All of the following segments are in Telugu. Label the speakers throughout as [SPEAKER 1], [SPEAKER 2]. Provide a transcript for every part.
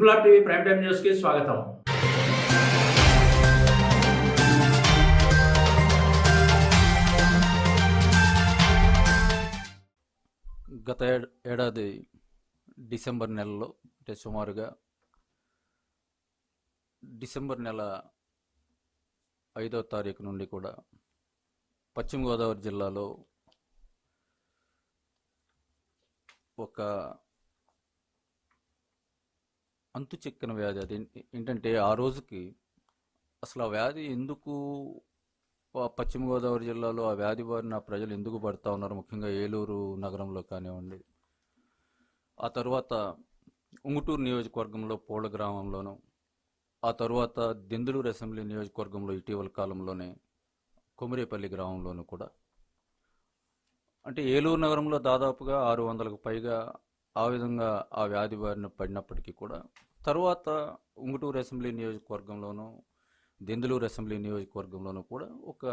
[SPEAKER 1] Viplav TV prime time news కి స్వాగతం.
[SPEAKER 2] గత ఏడాది డిసెంబర్ నెలలో అంటే సుమారుగా డిసెంబర్ నెల 5వ తారీఖు నుండి కూడా పశ్చిమ గోదావరి జిల్లాలో ఒక అంతు చిక్కని వ్యాధి. అది ఏంటంటే ఆ రోజుకి అసలు ఆ వ్యాధి ఎందుకు పశ్చిమ గోదావరి జిల్లాలో ఆ వ్యాధి బారిన ప్రజలు ఎందుకు పడుతూ ఉన్నారు, ముఖ్యంగా ఏలూరు నగరంలో కానివ్వండి, ఆ తర్వాత ఉంగుటూరు నియోజకవర్గంలో పూళ్ళ గ్రామంలోనూ, ఆ తర్వాత దెందులూరు అసెంబ్లీ నియోజకవర్గంలో ఇటీవల కాలంలోనే కొమరేపల్లి గ్రామంలోనూ కూడా, అంటే ఏలూరు నగరంలో దాదాపుగా 600కు పైగా ఆ విధంగా ఆ వ్యాధి బారిన పడినప్పటికీ కూడా తర్వాత ఉంగుటూరు అసెంబ్లీ నియోజకవర్గంలోనూ దెందులూరు అసెంబ్లీ నియోజకవర్గంలోనూ కూడా ఒక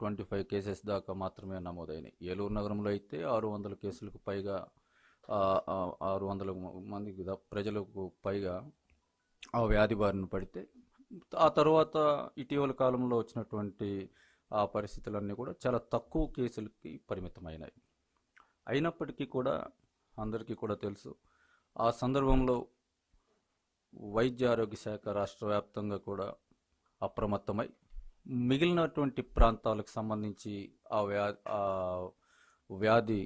[SPEAKER 2] 25 కేసెస్ దాకా మాత్రమే నమోదైనాయి. ఏలూరు నగరంలో అయితే 600 కేసులకు పైగా 600 మందికి ప్రజలకు పైగా ఆ వ్యాధి బారిన పడితే, ఆ తర్వాత ఇటీవల కాలంలో వచ్చినటువంటి ఆ పరిస్థితులన్నీ కూడా చాలా తక్కువ కేసులకి పరిమితమైనాయి. అయినప్పటికీ కూడా అందరికీ కూడా తెలుసు, ఆ సందర్భంలో వైద్య ఆరోగ్య శాఖ రాష్ట్ర వ్యాప్తంగా కూడా అప్రమత్తమై మిగిలినటువంటి ప్రాంతాలకు సంబంధించి ఆ వ్యాధి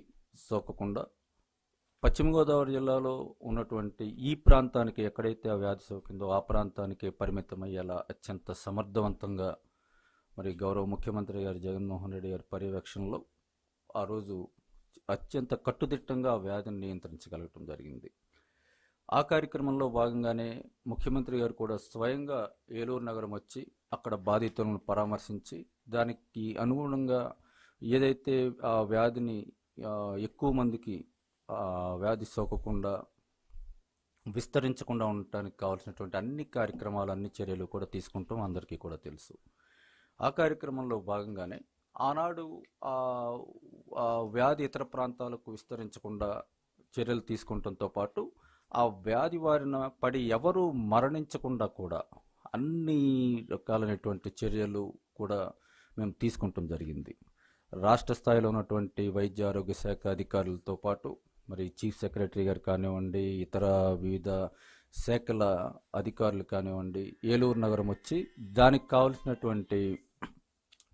[SPEAKER 2] సోకకుండా పశ్చిమ గోదావరి జిల్లాలో ఉన్నటువంటి ఈ ప్రాంతానికి ఎక్కడైతే ఆ వ్యాధి సోకిందో ఆ ప్రాంతానికి పరిమితమయ్యేలా అత్యంత సమర్థవంతంగా మరి గౌరవ ముఖ్యమంత్రి గారు జగన్మోహన్ రెడ్డి గారి పర్యవేక్షణలో ఆ రోజు అత్యంత కట్టుదిట్టంగా ఆ వ్యాధిని నియంత్రించగలగటం జరిగింది. ఆ కార్యక్రమంలో భాగంగానే ముఖ్యమంత్రి గారు కూడా స్వయంగా ఏలూరు నగరం వచ్చి అక్కడ బాధితులను పరామర్శించి దానికి అనుగుణంగా ఏదైతే ఆ వ్యాధిని ఎక్కువ మందికి వ్యాధి సోకకుండా విస్తరించకుండా ఉండటానికి కావాల్సినటువంటి అన్ని కార్యక్రమాలు, అన్ని చర్యలు కూడా తీసుకుంటాం అందరికీ కూడా తెలుసు. ఆ కార్యక్రమంలో భాగంగానే ఆనాడు ఆ వ్యాధి ఇతర ప్రాంతాలకు విస్తరించకుండా చర్యలు తీసుకుంటంతో పాటు ఆ వ్యాధి బారిన పడి ఎవరు మరణించకుండా కూడా అన్ని రకాలైనటువంటి చర్యలు కూడా మేము తీసుకుంటాం జరిగింది. రాష్ట్ర స్థాయిలో ఉన్నటువంటి వైద్య ఆరోగ్య శాఖ అధికారులతో పాటు మరి చీఫ్ సెక్రటరీ గారు కానివ్వండి, ఇతర వివిధ శాఖల అధికారులు కానివ్వండి, ఏలూరు నగరం వచ్చి దానికి కావాల్సినటువంటి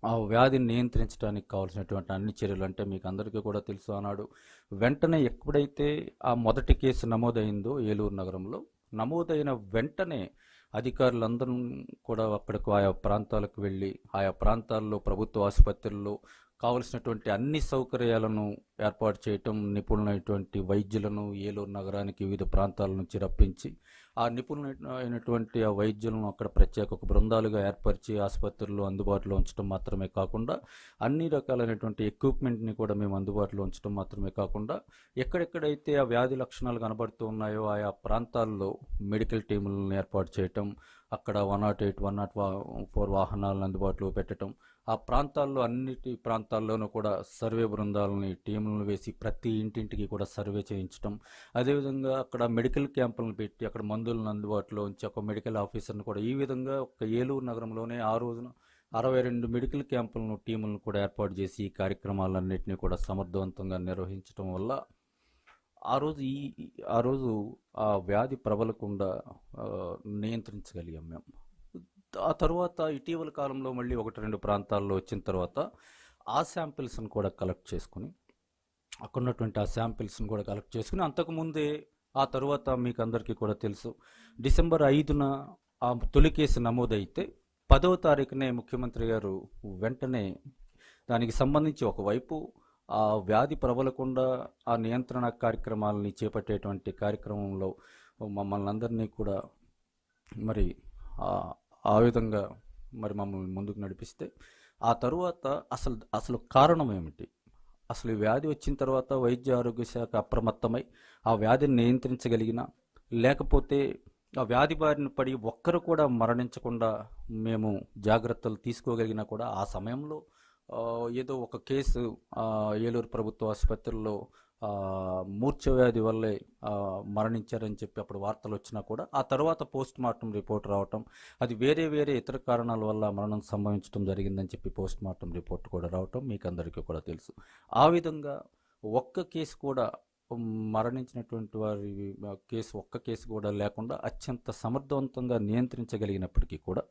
[SPEAKER 2] ఆ వ్యాధిని నియంత్రించడానికి కావాల్సినటువంటి అన్ని చర్యలు, అంటే మీకు అందరికీ కూడా తెలుసు, ఆనాడు వెంటనే ఎప్పుడైతే ఆ మొదటి కేసు నమోదైందో ఏలూరు నగరంలో, నమోదైన వెంటనే అధికారులందరూ కూడా అక్కడికి ఆయా ప్రాంతాలకు వెళ్ళి ఆయా ప్రాంతాల్లో ప్రభుత్వ ఆసుపత్రుల్లో కావలసినటువంటి అన్ని సౌకర్యాలను ఏర్పాటు చేయటం, నిపుణులైనటువంటి వైద్యులను ఏలూరు నగరానికి వివిధ ప్రాంతాల నుంచి రప్పించి ఆ నిపుణులైనటువంటి ఆ వైద్యులను అక్కడ ప్రత్యేక బృందాలుగా ఏర్పరిచి ఆసుపత్రుల్లో అందుబాటులో ఉంచడం మాత్రమే కాకుండా అన్ని రకాలైనటువంటి ఎక్విప్మెంట్ని కూడా మేము అందుబాటులో ఉంచడం మాత్రమే కాకుండా ఎక్కడెక్కడైతే ఆ వ్యాధి లక్షణాలు కనబడుతూ ఉన్నాయో ఆయా ప్రాంతాల్లో మెడికల్ టీములను ఏర్పాటు చేయటం, అక్కడ 108, 104 వాహనాలను అందుబాటులో పెట్టడం, ఆ ప్రాంతాల్లో అన్నిటి ప్రాంతాల్లోనూ కూడా సర్వే బృందాలని టీములను వేసి ప్రతి ఇంటింటికి కూడా సర్వే చేయించడం, అదేవిధంగా అక్కడ మెడికల్ క్యాంపులను పెట్టి అక్కడ మందులను అందుబాటులో ఉంచి ఒక మెడికల్ ఆఫీసర్ని కూడా, ఈ విధంగా ఒక ఏలూరు నగరంలోనే ఆ రోజున 62 మెడికల్ క్యాంపులను టీములను కూడా ఏర్పాటు చేసి ఈ కార్యక్రమాలన్నింటినీ కూడా సమర్థవంతంగా నిర్వహించడం వల్ల ఆ రోజు ఆ వ్యాధి ప్రబలకుండా నియంత్రించగలిగాం మేము. ఆ తర్వాత ఇటీవల కాలంలో మళ్ళీ 1-2 ప్రాంతాల్లో వచ్చిన తర్వాత ఆ శాంపిల్స్ని కూడా కలెక్ట్ చేసుకుని అక్కడ ఉన్నటువంటి ఆ శాంపిల్స్ని కూడా కలెక్ట్ చేసుకుని అంతకుముందే ఆ తర్వాత మీకు అందరికీ కూడా తెలుసు, డిసెంబర్ 5న ఆ తొలి కేసు నమోదైతే 10వ తారీఖునే ముఖ్యమంత్రి గారు వెంటనే దానికి సంబంధించి ఒకవైపు ఆ వ్యాధి ప్రబలకుండా ఆ నియంత్రణ కార్యక్రమాలని చేపట్టేటువంటి కార్యక్రమంలో మమ్మల్ని అందరినీ కూడా మరి ఆ విధంగా మరి మమ్మల్ని ముందుకు నడిపిస్తే, ఆ తరువాత అసలు కారణం ఏమిటి, అసలు ఈ వ్యాధి వచ్చిన తర్వాత వైద్య ఆరోగ్య శాఖ అప్రమత్తమై ఆ వ్యాధిని నియంత్రించగలిగిన, లేకపోతే ఆ వ్యాధి బారిన పడి ఒక్కరు కూడా మరణించకుండా మేము జాగ్రత్తలు తీసుకోగలిగినా కూడా ఆ సమయంలో ఏదో ఒక కేసు ఏలూరు ప్రభుత్వ ఆసుపత్రిలో మూర్ఛ వ్యాధి వల్లే మరణించారని చెప్పి అప్పుడు వార్తలు వచ్చినా కూడా ఆ తర్వాత పోస్ట్ మార్టం రిపోర్ట్ రావటం, అది వేరే వేరే ఇతర కారణాల వల్ల మరణం సంభవించడం జరిగిందని చెప్పి పోస్ట్ మార్టం రిపోర్ట్ కూడా రావటం మీకు అందరికీ కూడా తెలుసు. ఆ విధంగా ఒక్క కేసు కూడా మరణించినటువంటి వారి ఒక్క కేసు కూడా లేకుండా అత్యంత సమర్థవంతంగా నియంత్రించగలిగినప్పటికీ కూడా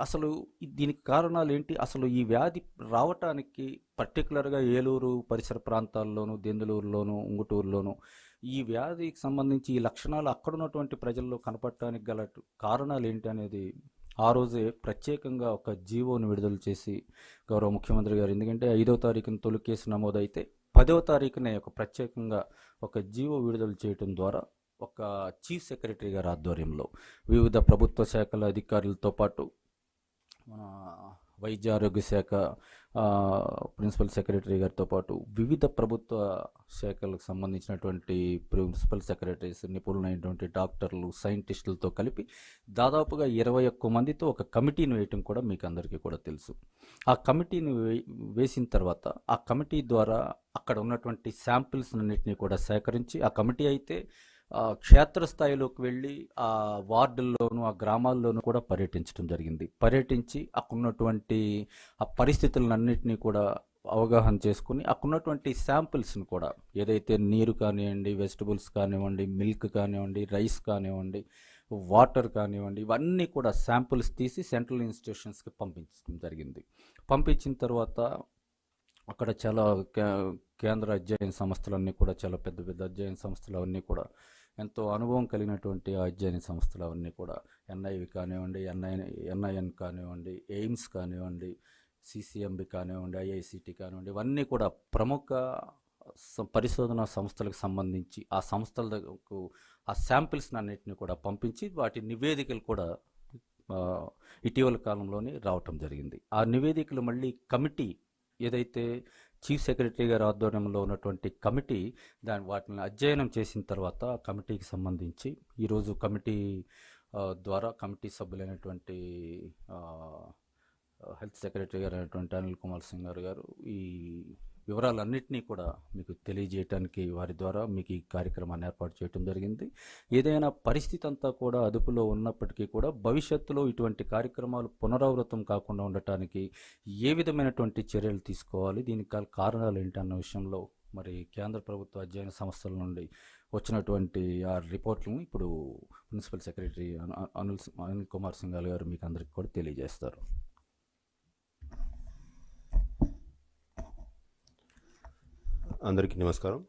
[SPEAKER 2] అసలు దీనికి కారణాలు ఏంటి? అసలు ఈ వ్యాధి రావటానికి పర్టికులర్గా ఏలూరు పరిసర ప్రాంతాల్లోనూ, దెందులూరులోను, ఉంగుటూరులోను ఈ వ్యాధికి సంబంధించి ఈ లక్షణాలు అక్కడ ఉన్నటువంటి ప్రజల్లో కనపడటానికి గల కారణాలు ఏంటి అనేది ఆ రోజే ప్రత్యేకంగా ఒక జీవోను విడుదల చేసి గౌరవ ముఖ్యమంత్రి గారు, ఎందుకంటే 5వ తారీఖున తొలి కేసు నమోదైతే 10వ తారీఖునే ఒక ప్రత్యేకంగా ఒక జీవో విడుదల చేయడం ద్వారా ఒక చీఫ్ సెక్రటరీ గారి ఆధ్వర్యంలో వివిధ ప్రభుత్వ శాఖల అధికారులతో పాటు మన వైద్య ఆరోగ్య శాఖ ప్రిన్సిపల్ సెక్రటరీ గారితో పాటు వివిధ ప్రభుత్వ శాఖలకు సంబంధించినటువంటి ప్రిన్సిపల్ సెక్రటరీస్, నిపుణులైనటువంటి డాక్టర్లు, సైంటిస్టులతో కలిపి దాదాపుగా 21 మందితో ఒక కమిటీని వేయటం కూడా మీకు అందరికీ కూడా తెలుసు. ఆ కమిటీని వేసిన తర్వాత ఆ కమిటీ ద్వారా అక్కడ ఉన్నటువంటి శాంపిల్స్ అన్నింటినీ కూడా సేకరించి, ఆ కమిటీ అయితే క్షేత్రస్థాయిలోకి వెళ్ళి ఆ వార్డుల్లోనూ ఆ గ్రామాల్లోనూ కూడా పర్యటించడం జరిగింది. పర్యటించి అక్కడున్నటువంటి ఆ పరిస్థితులన్నింటినీ కూడా అవగాహన చేసుకుని అక్కడున్నటువంటి శాంపిల్స్ని కూడా, ఏదైతే నీరు కానివ్వండి, వెజిటబుల్స్ కానివ్వండి, మిల్క్ కానివ్వండి, రైస్ కానివ్వండి, వాటర్ కానివ్వండి, ఇవన్నీ కూడా శాంపిల్స్ తీసి సెంట్రల్ ఇన్స్టిట్యూషన్స్కి పంపించడం జరిగింది. పంపించిన తర్వాత అక్కడ చాలా కేంద్ర అధ్యయన సంస్థలన్నీ కూడా, చాలా పెద్ద పెద్ద అధ్యయన సంస్థలు అవన్నీ కూడా, ఎంతో అనుభవం కలిగినటువంటి అధ్యయన సంస్థలు అవన్నీ కూడా, ఎన్ఐవి కానివ్వండి, ఎన్ఐఎన్ కానివ్వండి, ఎయిమ్స్ కానివ్వండి, సిసిఎంబి కానివ్వండి, ఐఐసిటి కానివ్వండి, ఇవన్నీ కూడా ప్రముఖ పరిశోధనా సంస్థలకు సంబంధించి ఆ సంస్థలకు ఆ శాంపిల్స్ని అన్నింటినీ కూడా పంపించి వాటి నివేదికలు కూడా ఇటీవల కాలంలోనే రావటం జరిగింది. ఆ నివేదికలు మళ్ళీ కమిటీ, ఏదైతే చీఫ్ సెక్రటరీ గారి ఆధ్వర్యంలో ఉన్నటువంటి కమిటీ వాటిని అధ్యయనం చేసిన తర్వాత ఆ కమిటీకి సంబంధించి ఈరోజు కమిటీ ద్వారా కమిటీ సభ్యులైనటువంటి హెల్త్ సెక్రటరీ గారు అయినటువంటి అనిల్ కుమార్ సింగ్ గారు ఈ వివరాలన్నింటినీ కూడా మీకు తెలియజేయడానికి వారి ద్వారా మీకు ఈ కార్యక్రమాన్ని ఏర్పాటు చేయడం జరిగింది. ఏదైనా పరిస్థితి అంతా కూడా అదుపులో ఉన్నప్పటికీ కూడా భవిష్యత్తులో ఇటువంటి కార్యక్రమాలు పునరావృతం కాకుండా ఉండటానికి ఏ విధమైనటువంటి చర్యలు తీసుకోవాలి, దీనికి కారణాలు ఏంటి అన్న విషయంలో మరి కేంద్ర ప్రభుత్వ అధ్యయన సంస్థల నుండి వచ్చినటువంటి ఆ రిపోర్ట్లను ఇప్పుడు ప్రిన్సిపల్ సెక్రటరీ అనిల్ కుమార్ సింగ్ గారు మీకు అందరికీ కూడా తెలియజేస్తారు.
[SPEAKER 3] అందరికీ నమస్కారం.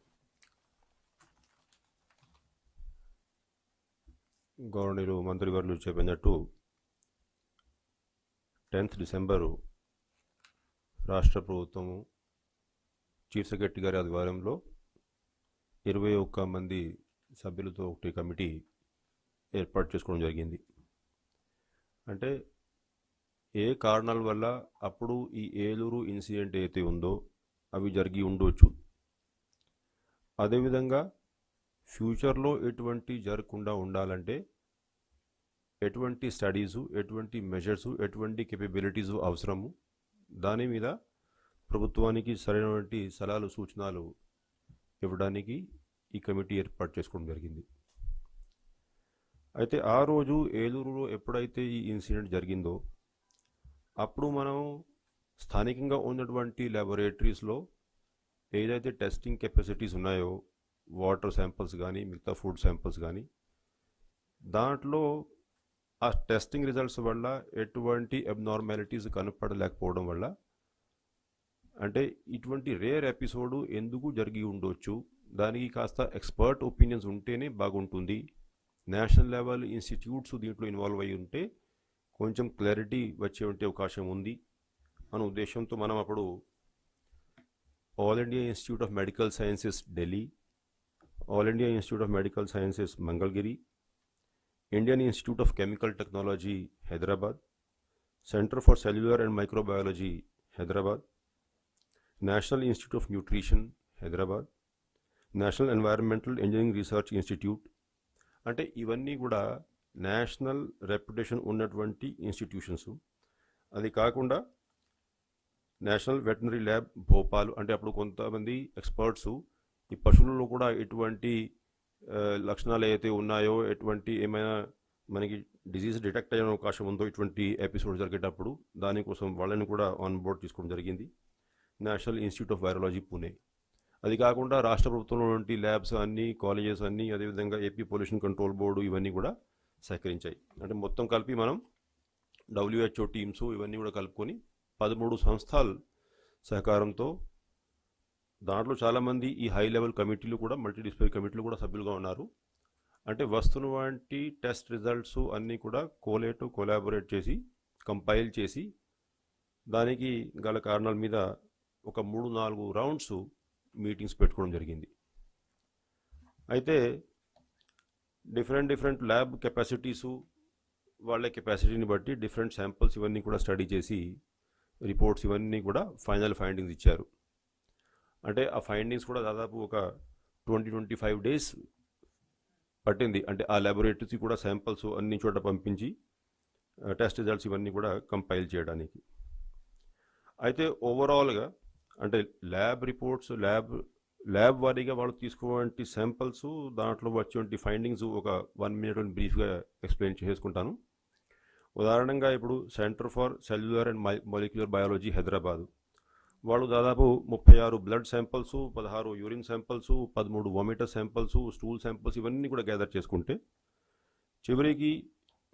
[SPEAKER 3] గవర్నరు మంత్రివర్యులు చెప్పినట్టు 10th డిసెంబరు రాష్ట్ర ప్రభుత్వము చీఫ్ సెక్రటరీ గారి ఆధ్వర్యంలో 21 మంది సభ్యులతో ఒకటి కమిటీ ఏర్పాటు చేసుకోవడం జరిగింది. అంటే ఏ కారణాల వల్ల అప్పుడు ఈ ఏలూరు ఇన్సిడెంట్ అయితే ఉందో అవి జరిగి ఉండవచ్చు, అదేవిధంగా ఫ్యూచర్లో ఎటువంటి జరగకుండా ఉండాలంటే ఎటువంటి స్టడీసు, ఎటువంటి మెజర్సు, ఎటువంటి కేపబిలిటీసు అవసరము, దాని మీద ప్రభుత్వానికి సరైనటువంటి సలహాలు, సూచనలు ఇవ్వడానికి ఈ కమిటీ ఏర్పాటు చేసుకోవడం జరిగింది. అయితే ఆ రోజు ఏలూరులో ఎప్పుడైతే ఈ ఇన్సిడెంట్ జరిగిందో అప్పుడు మనం స్థానికంగా ఉన్నటువంటి ల్యాబొరేటరీస్లో ఏదైతే టెస్టింగ్ కెపాసిటీస్ ఉన్నాయో, వాటర్ శాంపిల్స్ కానీ మిగతా ఫుడ్ శాంపిల్స్ కానీ, దాంట్లో ఆ టెస్టింగ్ రిజల్ట్స్ వల్ల ఎటువంటి అబ్నార్మాలిటీస్ కనపడలేకపోవడం వల్ల, అంటే ఇటువంటి రేర్ ఎపిసోడ్ ఎందుకు జరిగి ఉండొచ్చు, దానికి కాస్త ఎక్స్పర్ట్ ఒపీనియన్స్ ఉంటేనే బాగుంటుంది, నేషనల్ లెవెల్ ఇన్స్టిట్యూట్స్ దీంట్లో ఇన్వాల్వ్ అయ్యి ఉంటే కొంచెం క్లారిటీ వచ్చే అవకాశం ఉంది అనే ఉద్దేశంతో మనం అప్పుడు all India institute of medical sciences Delhi, all India institute of medical sciences Mangalagiri, Indian institute of chemical technology Hyderabad, centre for cellular and microbiology Hyderabad, national institute of nutrition Hyderabad, national environmental engineering research institute, అంటే ఇవన్నీ కూడా నేషనల్ రెప్యుటేషన్ ఉన్నటువంటి ఇన్స్టిట్యూషన్స్. అది కాకుండా నేషనల్ వెటనరీ ల్యాబ్ భోపాల్, అంటే అప్పుడు కొంతమంది ఎక్స్పర్ట్స్ ఈ పశువులలో కూడా ఎటువంటి లక్షణాలు ఏవైతే ఉన్నాయో, ఎటువంటి ఏమైనా మనకి డిజీజ్ డిటెక్ట్ అయ్యే అవకాశం ఉందో ఇటువంటి ఎపిసోడ్ జరిగేటప్పుడు, దానికోసం వాళ్ళని కూడా ఆన్ బోర్డ్ తీసుకోవడం జరిగింది national institute of virology Pune. అది కాకుండా రాష్ట్ర ప్రభుత్వంలో నుండి ల్యాబ్స్ అన్నీ, కాలేజెస్ అన్నీ, అదేవిధంగా ఏపీ పొల్యూషన్ కంట్రోల్ బోర్డు ఇవన్నీ కూడా సహకరించాయి. అంటే మొత్తం కలిపి మనం WHO టీమ్స్ ఇవన్నీ కూడా కలుపుకొని 13 సంస్థల సహకారంతో, దాంట్లో చాలామంది ఈ హై లెవెల్ కమిటీలు కూడా, మల్టీడిసిప్లినరీ కమిటీలు కూడా సభ్యులుగా ఉన్నారు. అంటే వస్తున్న వంటి టెస్ట్ రిజల్ట్స్ అన్నీ కూడా కొలాబొరేట్ చేసి, కంపైల్ చేసి, దానికి గల కారణాల మీద ఒక 3-4 రౌండ్స్ మీటింగ్స్ పెట్టుకోవడం జరిగింది. అయితే డిఫరెంట్ ల్యాబ్ కెపాసిటీసు, వాళ్ళ కెపాసిటీని బట్టి డిఫరెంట్ శాంపిల్స్ ఇవన్నీ కూడా స్టడీ చేసి రిపోర్ట్స్ ఇవన్నీ కూడా ఫైనల్ ఫైండింగ్స్ ఇచ్చారు. అంటే ఆ ఫైండింగ్స్ కూడా దాదాపు ఒక 20-25 డేస్ పట్టింది. అంటే ఆ ల్యాబొరేటరీకి కూడా శాంపిల్స్ అన్ని చోట పంపించి టెస్ట్ రిజల్ట్స్ ఇవన్నీ కూడా కంపైల్ చేయడానికి. అయితే ఓవరాల్గా అంటే ల్యాబ్ రిపోర్ట్స్, ల్యాబ్ వారీగా వాళ్ళు తీసుకోవాలంటే శాంపిల్స్, దాంట్లో వచ్చేటువంటి ఫైండింగ్స్ ఒక 1 minute బ్రీఫ్గా ఎక్స్ప్లెయిన్ చేసుకుంటాను. ఉదాహరణగా ఇప్పుడు centre for cellular and molecular biology Hyderabad వాళ్ళు దాదాపు 36 blood samples, 16 urine samples, 13 vomitus samples, stool samples ఇవన్నీ కూడా గ్యాదర్ చేసుకుంటే చివరికి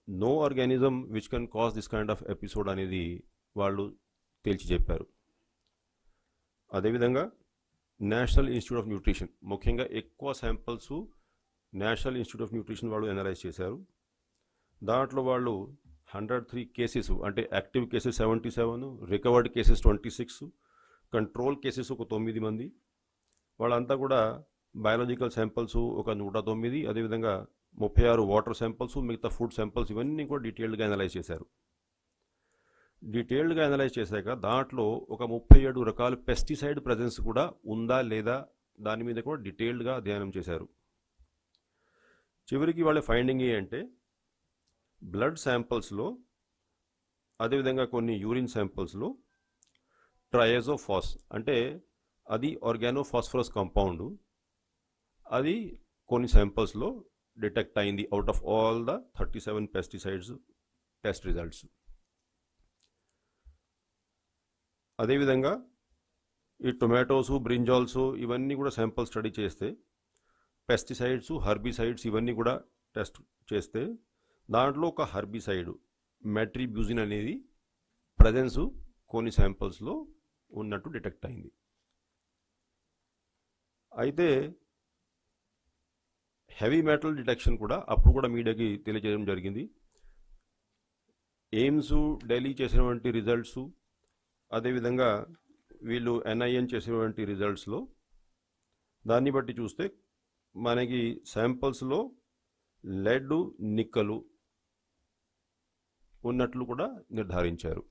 [SPEAKER 3] no organism which can cause this kind of episode అనేది వాళ్ళు తేల్చి చెప్పారు. అదేవిధంగా నేషనల్ ఇన్స్టిట్యూట్ ఆఫ్ న్యూట్రిషన్, ముఖ్యంగా ఎక్కువ samples national institute of nutrition వాళ్ళు అనలైజ్ చేశారు. దాంట్లో వాళ్ళు 103 కేసెస్, అంటే active cases 77, recovered cases 26, control cases ఒక 9 మంది, వాళ్ళంతా కూడా బయాలజికల్ శాంపిల్స్ ఒక 109, అదేవిధంగా 36 వాటర్ శాంపిల్స్, మిగతా ఫుడ్ శాంపిల్స్ ఇవన్నీ కూడా డీటెయిల్డ్గా అనలైజ్ చేశారు. డీటెయిల్డ్గా అనలైజ్ చేశాక దాంట్లో ఒక 37 రకాల పెస్టిసైడ్ ప్రజెన్స్ కూడా ఉందా లేదా దాని మీద కూడా డీటెయిల్డ్గా అధ్యయనం చేశారు. చివరికి వాళ్ళ ఫైండింగ్ ఏంటంటే బ్లడ్ శాంపిల్స్లో, అదేవిధంగా కొన్ని యూరిన్ శాంపిల్స్లో ట్రయాజోఫాస్ అంటే అది ఆర్గానోఫాస్ఫరస్ కాంపౌండ్, అది కొన్ని శాంపిల్స్లో డిటెక్ట్ అయింది out of all the 37 pesticides test results. అదేవిధంగా ఈ టొమాటోస్, బ్రింజాల్స్ ఇవన్నీ కూడా శాంపిల్ స్టడీ చేస్తే పెస్టిసైడ్స్, హర్బిసైడ్స్ ఇవన్నీ కూడా టెస్ట్ చేస్తే దాంట్లో ఒక హర్బిసైడ్ మెట్రిబ్యూజిన్ అనేది ప్రజెన్స్ కొన్ని శాంపిల్స్లో ఉన్నట్టు డిటెక్ట్ అయింది. అయితే హెవీ మెటల్ డిటెక్షన్ కూడా అప్పుడు కూడా మీడియాకి తెలియజేయడం జరిగింది. ఎయిమ్స్ ఢిల్లీ చేసినటువంటి రిజల్ట్స్, అదేవిధంగా వీళ్ళు NIN చేసినటువంటి రిజల్ట్స్లో దాన్ని బట్టి చూస్తే మనకి శాంపిల్స్లో లెడ్, నిక్కలు ఉన్నట్లు కూడా నిర్ధారించారు.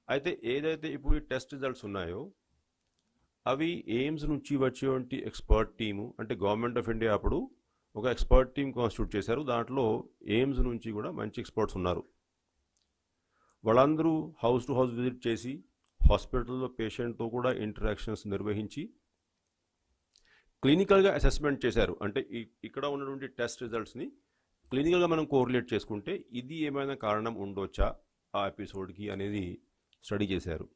[SPEAKER 3] అయితే ఏదైతే ఇప్పుడు ఈ టెస్ట్ రిజల్ట్స్ ఉన్నాయో అవి ఎయిమ్స్ నుంచి వచ్చేటువంటి ఎక్స్పర్ట్ టీము, అంటే గవర్నమెంట్ ఆఫ్ ఇండియా అప్పుడు ఒక ఎక్స్పర్ట్ టీమ్ కాన్స్టిట్యూట్ చేశారు. దాంట్లో ఎయిమ్స్ నుంచి కూడా మంచి ఎక్స్పర్ట్స్ ఉన్నారు. వాళ్ళందరూ హౌస్ టు హౌస్ విజిట్ చేసి హాస్పిటల్లో పేషెంట్తో కూడా ఇంటరాక్షన్స్ నిర్వహించి క్లినికల్గా అసెస్మెంట్ చేశారు. అంటే ఇక్కడ ఉన్నటువంటి టెస్ట్ రిజల్ట్స్ని క్లినికల్గా మనం కోరిలేట్ చేసుకుంటే ఇది ఏమైనా కారణం ఉండొచ్చా ఆ ఎపిసోడ్కి అనేది స్టడీ చేశారు.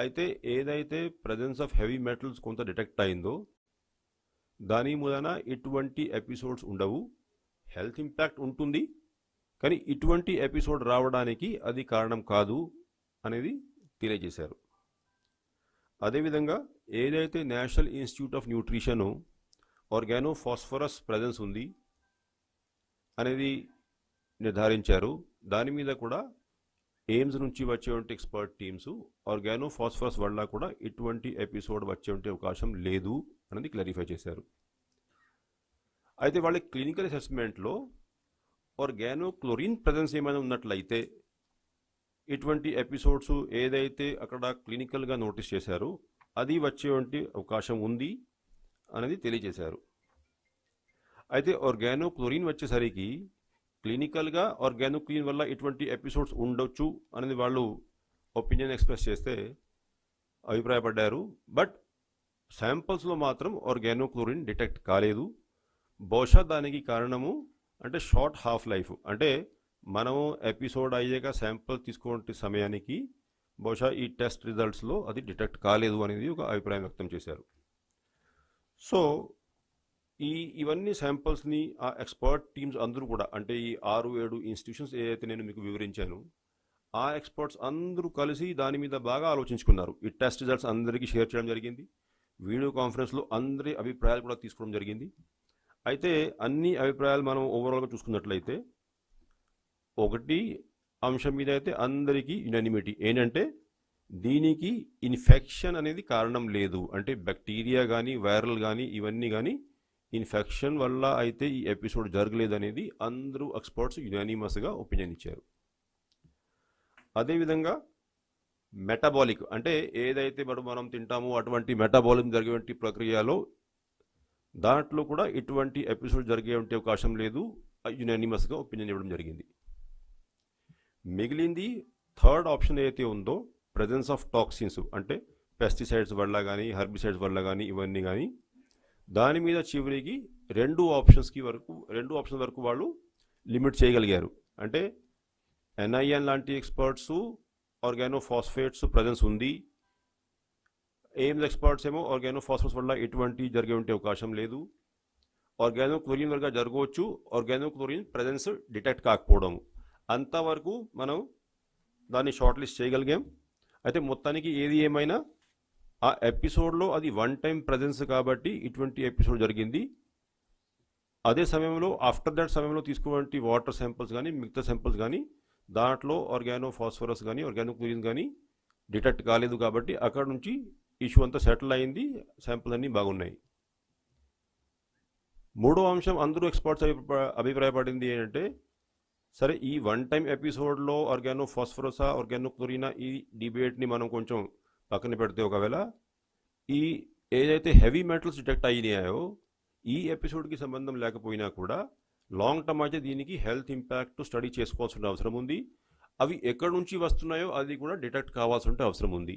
[SPEAKER 3] అయితే ఏదైతే ప్రజెన్స్ ఆఫ్ హెవీ మెటల్స్ కొంత డిటెక్ట్ అయిందో దాని మూలన ఇటువంటి ఎపిసోడ్స్ ఉండవు, హెల్త్ ఇంపాక్ట్ ఉంటుంది, కానీ ఇటువంటి ఎపిసోడ్ రావడానికి అది కారణం కాదు అనేది తెలియజేశారు. అదేవిధంగా ఏదైతే national institute of nutrition organophosphorus presence ఉంది అనేది నిర్ధారించారు, దాని మీద కూడా ఎయిమ్స్ నుంచి వచ్చేటువంటి ఎక్స్పర్ట్ టీమ్స్ ఆర్గానోఫాస్ఫరస్ వల్ల కూడా ఇటువంటి ఎపిసోడ్ వచ్చేటువంటి అవకాశం లేదు అనేది క్లారిఫై చేశారు. అయితే వాళ్ళ క్లినికల్ అసెస్మెంట్లో ఆర్గానోక్లోరిన్ ప్రజెన్స్ ఏమైనా ఉన్నట్లయితే ఇటువంటి ఎపిసోడ్స్ ఏదైతే అక్కడ క్లినికల్గా నోటీస్ చేశారో అది వచ్చేటువంటి అవకాశం ఉంది అనేది తెలియజేశారు. అయితే ఆర్గానోక్లోరిన్ వచ్చేసరికి క్లినికల్గా ఆర్గానోక్లోరిన్ వల్ల ఇటువంటి ఎపిసోడ్స్ ఉండొచ్చు అనేది వాళ్ళు ఒపీనియన్ ఎక్స్ప్రెస్ చేస్తే అభిప్రాయపడ్డారు. బట్ శాంపిల్స్లో మాత్రం ఆర్గానోక్లోరిన్ డిటెక్ట్ కాలేదు. బహుశా దానికి కారణము అంటే షార్ట్ హాఫ్ లైఫ్, అంటే మనము ఎపిసోడ్ అయ్యాక శాంపిల్ తీసుకునే సమయానికి బహుశా ఈ టెస్ట్ రిజల్ట్స్లో అది డిటెక్ట్ కాలేదు అనేది ఒక అభిప్రాయం వ్యక్తం చేశారు. సో ఇవన్నీ శాంపిల్స్ని ఆ ఎక్స్పర్ట్ టీమ్స్ అందరూ కూడా, అంటే ఈ 6-7 ఇన్స్టిట్యూషన్స్ ఏదైతే నేను మీకు వివరించాను, ఆ ఎక్స్పర్ట్స్ అందరూ కలిసి దాని మీద బాగా ఆలోచించుకున్నారు. ఈ టెస్ట్ రిజల్ట్స్ అందరికీ షేర్ చేయడం జరిగింది. వీడియో కాన్ఫరెన్స్లో అందరి అభిప్రాయాలు కూడా తీసుకోవడం జరిగింది. అయితే అన్ని అభిప్రాయాలు మనం ఓవరాల్గా చూసుకున్నట్లయితే ఒకటి అంశం మీద అయితే అందరికీ యునానిమిటీ ఏంటంటే దీనికి ఇన్ఫెక్షన్ అనేది కారణం లేదు, అంటే బ్యాక్టీరియా కానీ వైరల్ కానీ ఇవన్నీ కానీ ఇన్ఫెక్షన్ వల్ల అయితే ఈ ఎపిసోడ్ జరగలేదు అనేది అందరూ ఎక్స్పర్ట్స్ యునానిమస్గా ఒపీనియన్ ఇచ్చారు. అదేవిధంగా మెటబాలిక్, అంటే ఏదైతే మనం తింటామో అటువంటి మెటబాలిజం జరిగేటువంటి ప్రక్రియలో దాంట్లో కూడా ఎటువంటి ఎపిసోడ్ జరిగే అవకాశం లేదు, యునానిమస్గా ఒపీనియన్ ఇవ్వడం జరిగింది. మిగిలింది థర్డ్ ఆప్షన్ ఏదైతే ఉందో ప్రెజెన్స్ ఆఫ్ టాక్సిన్స్, అంటే పెస్టిసైడ్స్ వల్ల కానీ హెర్బిసైడ్స్ వల్ల కానీ ఇవన్నీ కానీ, దాని మీద చివరికి రెండు ఆప్షన్ వరకు వాళ్ళు లిమిట్ చేయగలిగారు. అంటే ఎన్ఐఎన్ లాంటి ఎక్స్పర్ట్స్ ఆర్గానోఫాస్ఫేట్స్ ప్రజెన్స్ ఉంది, ఎయిమ్స్ ఎక్స్పర్ట్స్ ఏమో ఆర్గానోఫాస్ఫేట్స్ వల్ల ఎటువంటి జరిగే అవకాశం లేదు, ఆర్గానోక్లోరిన్ వల్ల జరగవచ్చు, ఆర్గానోక్లోరిన్ ప్రజెన్స్ డిటెక్ట్ కాకపోవడం, అంతవరకు మనం దాన్ని షార్ట్ లిస్ట్ చేయగలిగాం. అయితే మొత్తానికి ఏది ఏమైనా ఆ ఎపిసోడ్లో అది వన్ టైం ప్రజెన్స్ కాబట్టి ఇటువంటి ఎపిసోడ్ జరిగింది. అదే సమయంలో ఆఫ్టర్ దట్ సమయంలో తీసుకున్నటువంటి వాటర్ శాంపిల్స్ కానీ మిగతా శాంపిల్స్ కానీ దాంట్లో ఆర్గానోఫాస్ఫరస్ కానీ ఆర్గానోక్లోరిన్ కానీ డిటెక్ట్ కాలేదు కాబట్టి అక్కడ నుంచి ఇష్యూ అంతా సెటిల్ అయింది, శాంపిల్స్ అన్నీ బాగున్నాయి. మూడో అంశం అందరూ ఎక్స్పర్ట్స్ అభిప్రాయపడింది ఏంటంటే, సరే ఈ వన్ టైం ఎపిసోడ్లో ఆర్గానోఫాస్ఫరసా ఆర్గానోక్లోరినా ఈ డిబేట్ని మనం కొంచెం పక్కన పెడితే, ఒకవేళ ఈ ఏదైతే హెవీ మెటల్స్ డిటెక్ట్ అయినాయో ఈ ఎపిసోడ్కి సంబంధం లేకపోయినా కూడా లాంగ్ టర్మ్ అయితే దీనికి హెల్త్ ఇంపాక్ట్ స్టడీ చేసుకోవాల్సిన అవసరం ఉంది, అవి ఎక్కడి నుంచి వస్తున్నాయో అది కూడా డిటెక్ట్ కావాల్సిన అవసరం ఉంది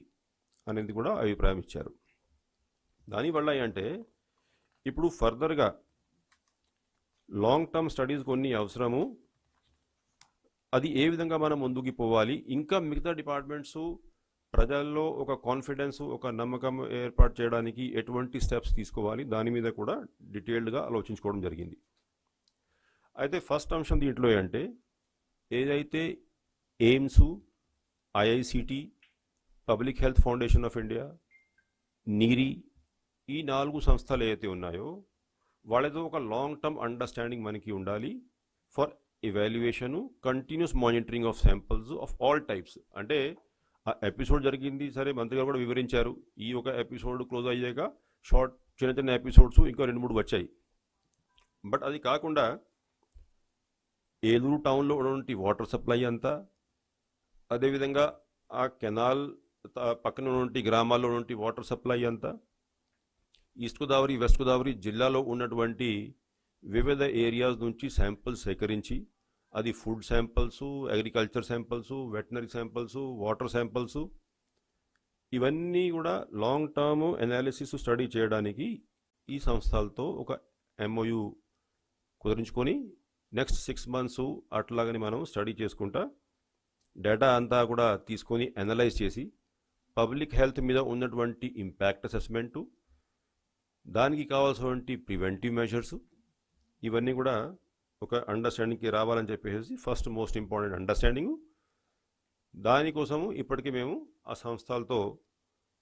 [SPEAKER 3] అనేది కూడా అభిప్రాయం ఇచ్చారు. దానివల్ల ఏంటంటే ఇప్పుడు ఫర్దర్గా లాంగ్ టర్మ్ స్టడీస్ కొన్ని అవసరము, అది ఏ విధంగా మనం ముందుకు పోవాలి, ఇంకా మిగతా డిపార్ట్మెంట్స్ ప్రజల్లో ఒక కాన్ఫిడెన్స్ ఒక నమ్మకం ఏర్పాటు చేయడానికి ఎటువంటి స్టెప్స్ తీసుకోవాలి దాని మీద కూడా డీటెయిల్డ్గా ఆలోచించుకోవడం జరిగింది. అయితే ఫస్ట్ అంశం దీంట్లో అంటే ఏదైతే AIIMS, IICT, public health foundation of India, NEERI ఈ 4 సంస్థలు ఏవైతే ఉన్నాయో వాళ్ళతో ఒక లాంగ్ టర్మ్ అండర్స్టాండింగ్ మనకి ఉండాలి for evaluation, continuous monitoring of samples of all types. అంటే ఆ ఎపిసోడ్ జరిగింది, సరే మంత్రి గారు కూడా వివరించారు, ఈ ఒక ఎపిసోడ్ క్లోజ్ అయ్యాక చిన్న చిన్న ఎపిసోడ్స్ ఇంకా 2-3 వచ్చాయి. బట్ అది కాకుండా ఏలూరు టౌన్లో ఉన్నటువంటి వాటర్ సప్లై అంతా, అదేవిధంగా ఆ కెనాల్ పక్కన ఉన్నటువంటి గ్రామాల్లో ఉన్నటువంటి వాటర్ సప్లై అంతా, ఈస్ట్ గోదావరి వెస్ట్ గోదావరి జిల్లాలో ఉన్నటువంటి వివిధ ఏరియాస్ నుంచి శాంపిల్స్ సేకరించి, అది food samples, agriculture samples, veterinary samples, water samples, ఇవన్నీ కూడా లాంగ్ టర్మ్ అనాలిసిస్ స్టడీ చేయడానికి ఈ సంస్థలతో ఒక ఎంఓయు కుదిరించుకొని నెక్స్ట్ 6 months అట్లాగని మనం స్టడీ చేసుకుంటా డేటా అంతా కూడా తీసుకొని అనలైజ్ చేసి పబ్లిక్ హెల్త్ మీద ఉన్నటువంటి ఇంపాక్ట్ అసెస్మెంటు, దానికి కావాల్సినటువంటి ప్రివెంటివ్ మెజర్స్, ఇవన్నీ కూడా ఒక అండర్స్టాండింగ్కి రావాలని చెప్పేసి ఫస్ట్ మోస్ట్ ఇంపార్టెంట్ అండర్స్టాండింగు. దానికోసము ఇప్పటికీ మేము ఆ సంస్థలతో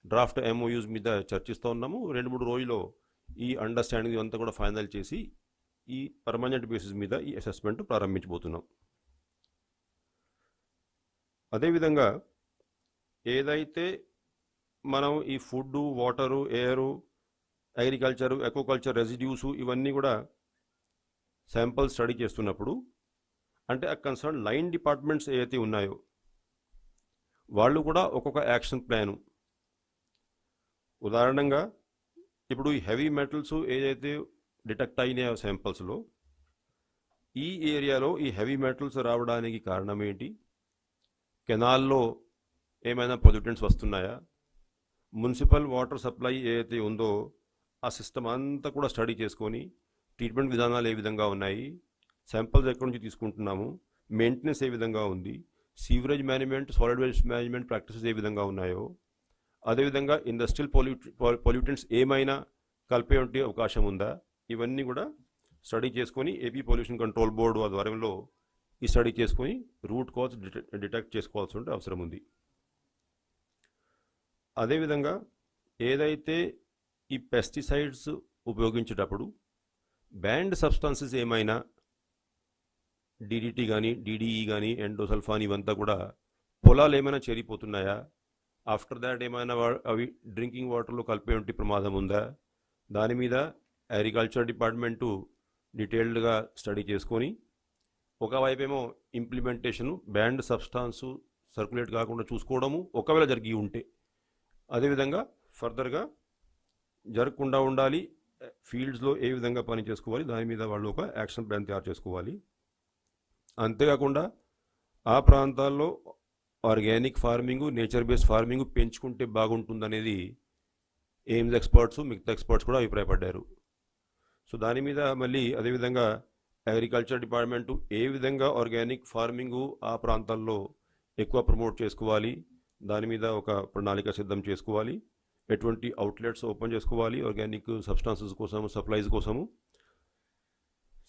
[SPEAKER 3] డ్రాఫ్ట్ ఎంఓయూస్ మీద చర్చిస్తూ ఉన్నాము. 2-3 రోజుల్లో ఈ అండర్స్టాండింగ్ అంతా కూడా ఫైనల్ చేసి ఈ పర్మనెంట్ బేసిస్ మీద ఈ అసెస్మెంట్ ప్రారంభించబోతున్నాం. అదేవిధంగా ఏదైతే మనం ఈ food, water, air, agriculture, aquaculture residues ఇవన్నీ కూడా శాంపిల్ స్టడీ చేస్తున్నప్పుడు అంటే ఆ కన్సర్న్ లైన్ డిపార్ట్మెంట్స్ ఏవైతే ఉన్నాయో వాళ్ళు కూడా ఒక్కొక్క యాక్షన్ ప్లాను, ఉదాహరణంగా ఇప్పుడు ఈ హెవీ మెటల్స్ ఏదైతే డిటెక్ట్ అయినాయో శాంపిల్స్లో, ఈ ఏరియాలో ఈ హెవీ మెటల్స్ రావడానికి కారణం ఏంటి, కెనాల్లో ఏమైనా పొల్యూటెంట్స్ వస్తున్నాయా, మున్సిపల్ వాటర్ సప్లై ఏదైతే ఉందో ఆ సిస్టమ్ అంతా కూడా స్టడీ చేసుకొని ట్రీట్మెంట్ విధానాలు ఏ విధంగా ఉన్నాయి, శాంపిల్స్ ఎక్కడి నుంచి తీసుకుంటున్నాము, మెయింటెనెన్స్ ఏ విధంగా ఉంది, sewerage management, solid waste management practices ఏ విధంగా ఉన్నాయో, అదేవిధంగా ఇండస్ట్రియల్ పొల్యూటెంట్స్ ఏమైనా కలిపే ఉంటే అవకాశం ఉందా, ఇవన్నీ కూడా స్టడీ చేసుకొని ఏపీ పొల్యూషన్ కంట్రోల్ బోర్డు ఆధ్వర్యంలో ఈ స్టడీ చేసుకొని రూట్ కాజ్ డిటెక్ట్ చేసుకోవాల్సిన అవసరం ఉంది. అదేవిధంగా ఏదైతే ఈ పెస్టిసైడ్స్ ఉపయోగించేటప్పుడు బ్యాండ్ సబ్స్టాన్సెస్ ఏమైనా డిడిటి కానీ, డిడిఈ కానీ, ఎండోసల్ఫాన్ ఇవంతా కూడా పొలాలు ఏమైనా చేరిపోతున్నాయా, ఆఫ్టర్ దాట్ ఏమైనా అవి డ్రింకింగ్ వాటర్లో కలిపే ఉంటే ప్రమాదం ఉందా, దాని మీద అగ్రికల్చర్ డిపార్ట్మెంటు డీటెయిల్డ్గా స్టడీ చేసుకొని ఒకవైపేమో ఇంప్లిమెంటేషను బ్యాండ్ సబ్స్టాన్సు సర్క్యులేట్ కాకుండా చూసుకోవడము ఒకవేళ జరిగి ఉంటే, అదేవిధంగా ఫర్దర్గా జరగకుండా ఉండాలి, ఫీల్డ్స్లో ఏ విధంగా పని చేసుకోవాలి దాని మీద వాళ్ళు ఒక యాక్షన్ ప్లాన్ తయారు చేసుకోవాలి. అంతేకాకుండా ఆ ప్రాంతాల్లో organic farming, nature based farming పెంచుకుంటే బాగుంటుందనేది ఎయిమ్స్ ఎక్స్పర్ట్స్, మిగతా ఎక్స్పర్ట్స్ కూడా అభిప్రాయపడ్డారు. సో దాని మీద మళ్ళీ అదేవిధంగా అగ్రికల్చర్ డిపార్ట్మెంటు ఏ విధంగా ఆర్గానిక్ ఫార్మింగ్ ఆ ప్రాంతాల్లో ఎక్కువ ప్రమోట్ చేసుకోవాలి, దాని మీద ఒక ప్రణాళిక సిద్ధం చేసుకోవాలి, ఎటువంటి అవుట్లెట్స్ ఓపెన్ చేసుకోవాలి ఆర్గానిక్ సబ్స్టాన్సెస్ కోసము, సప్లైస్ కోసము.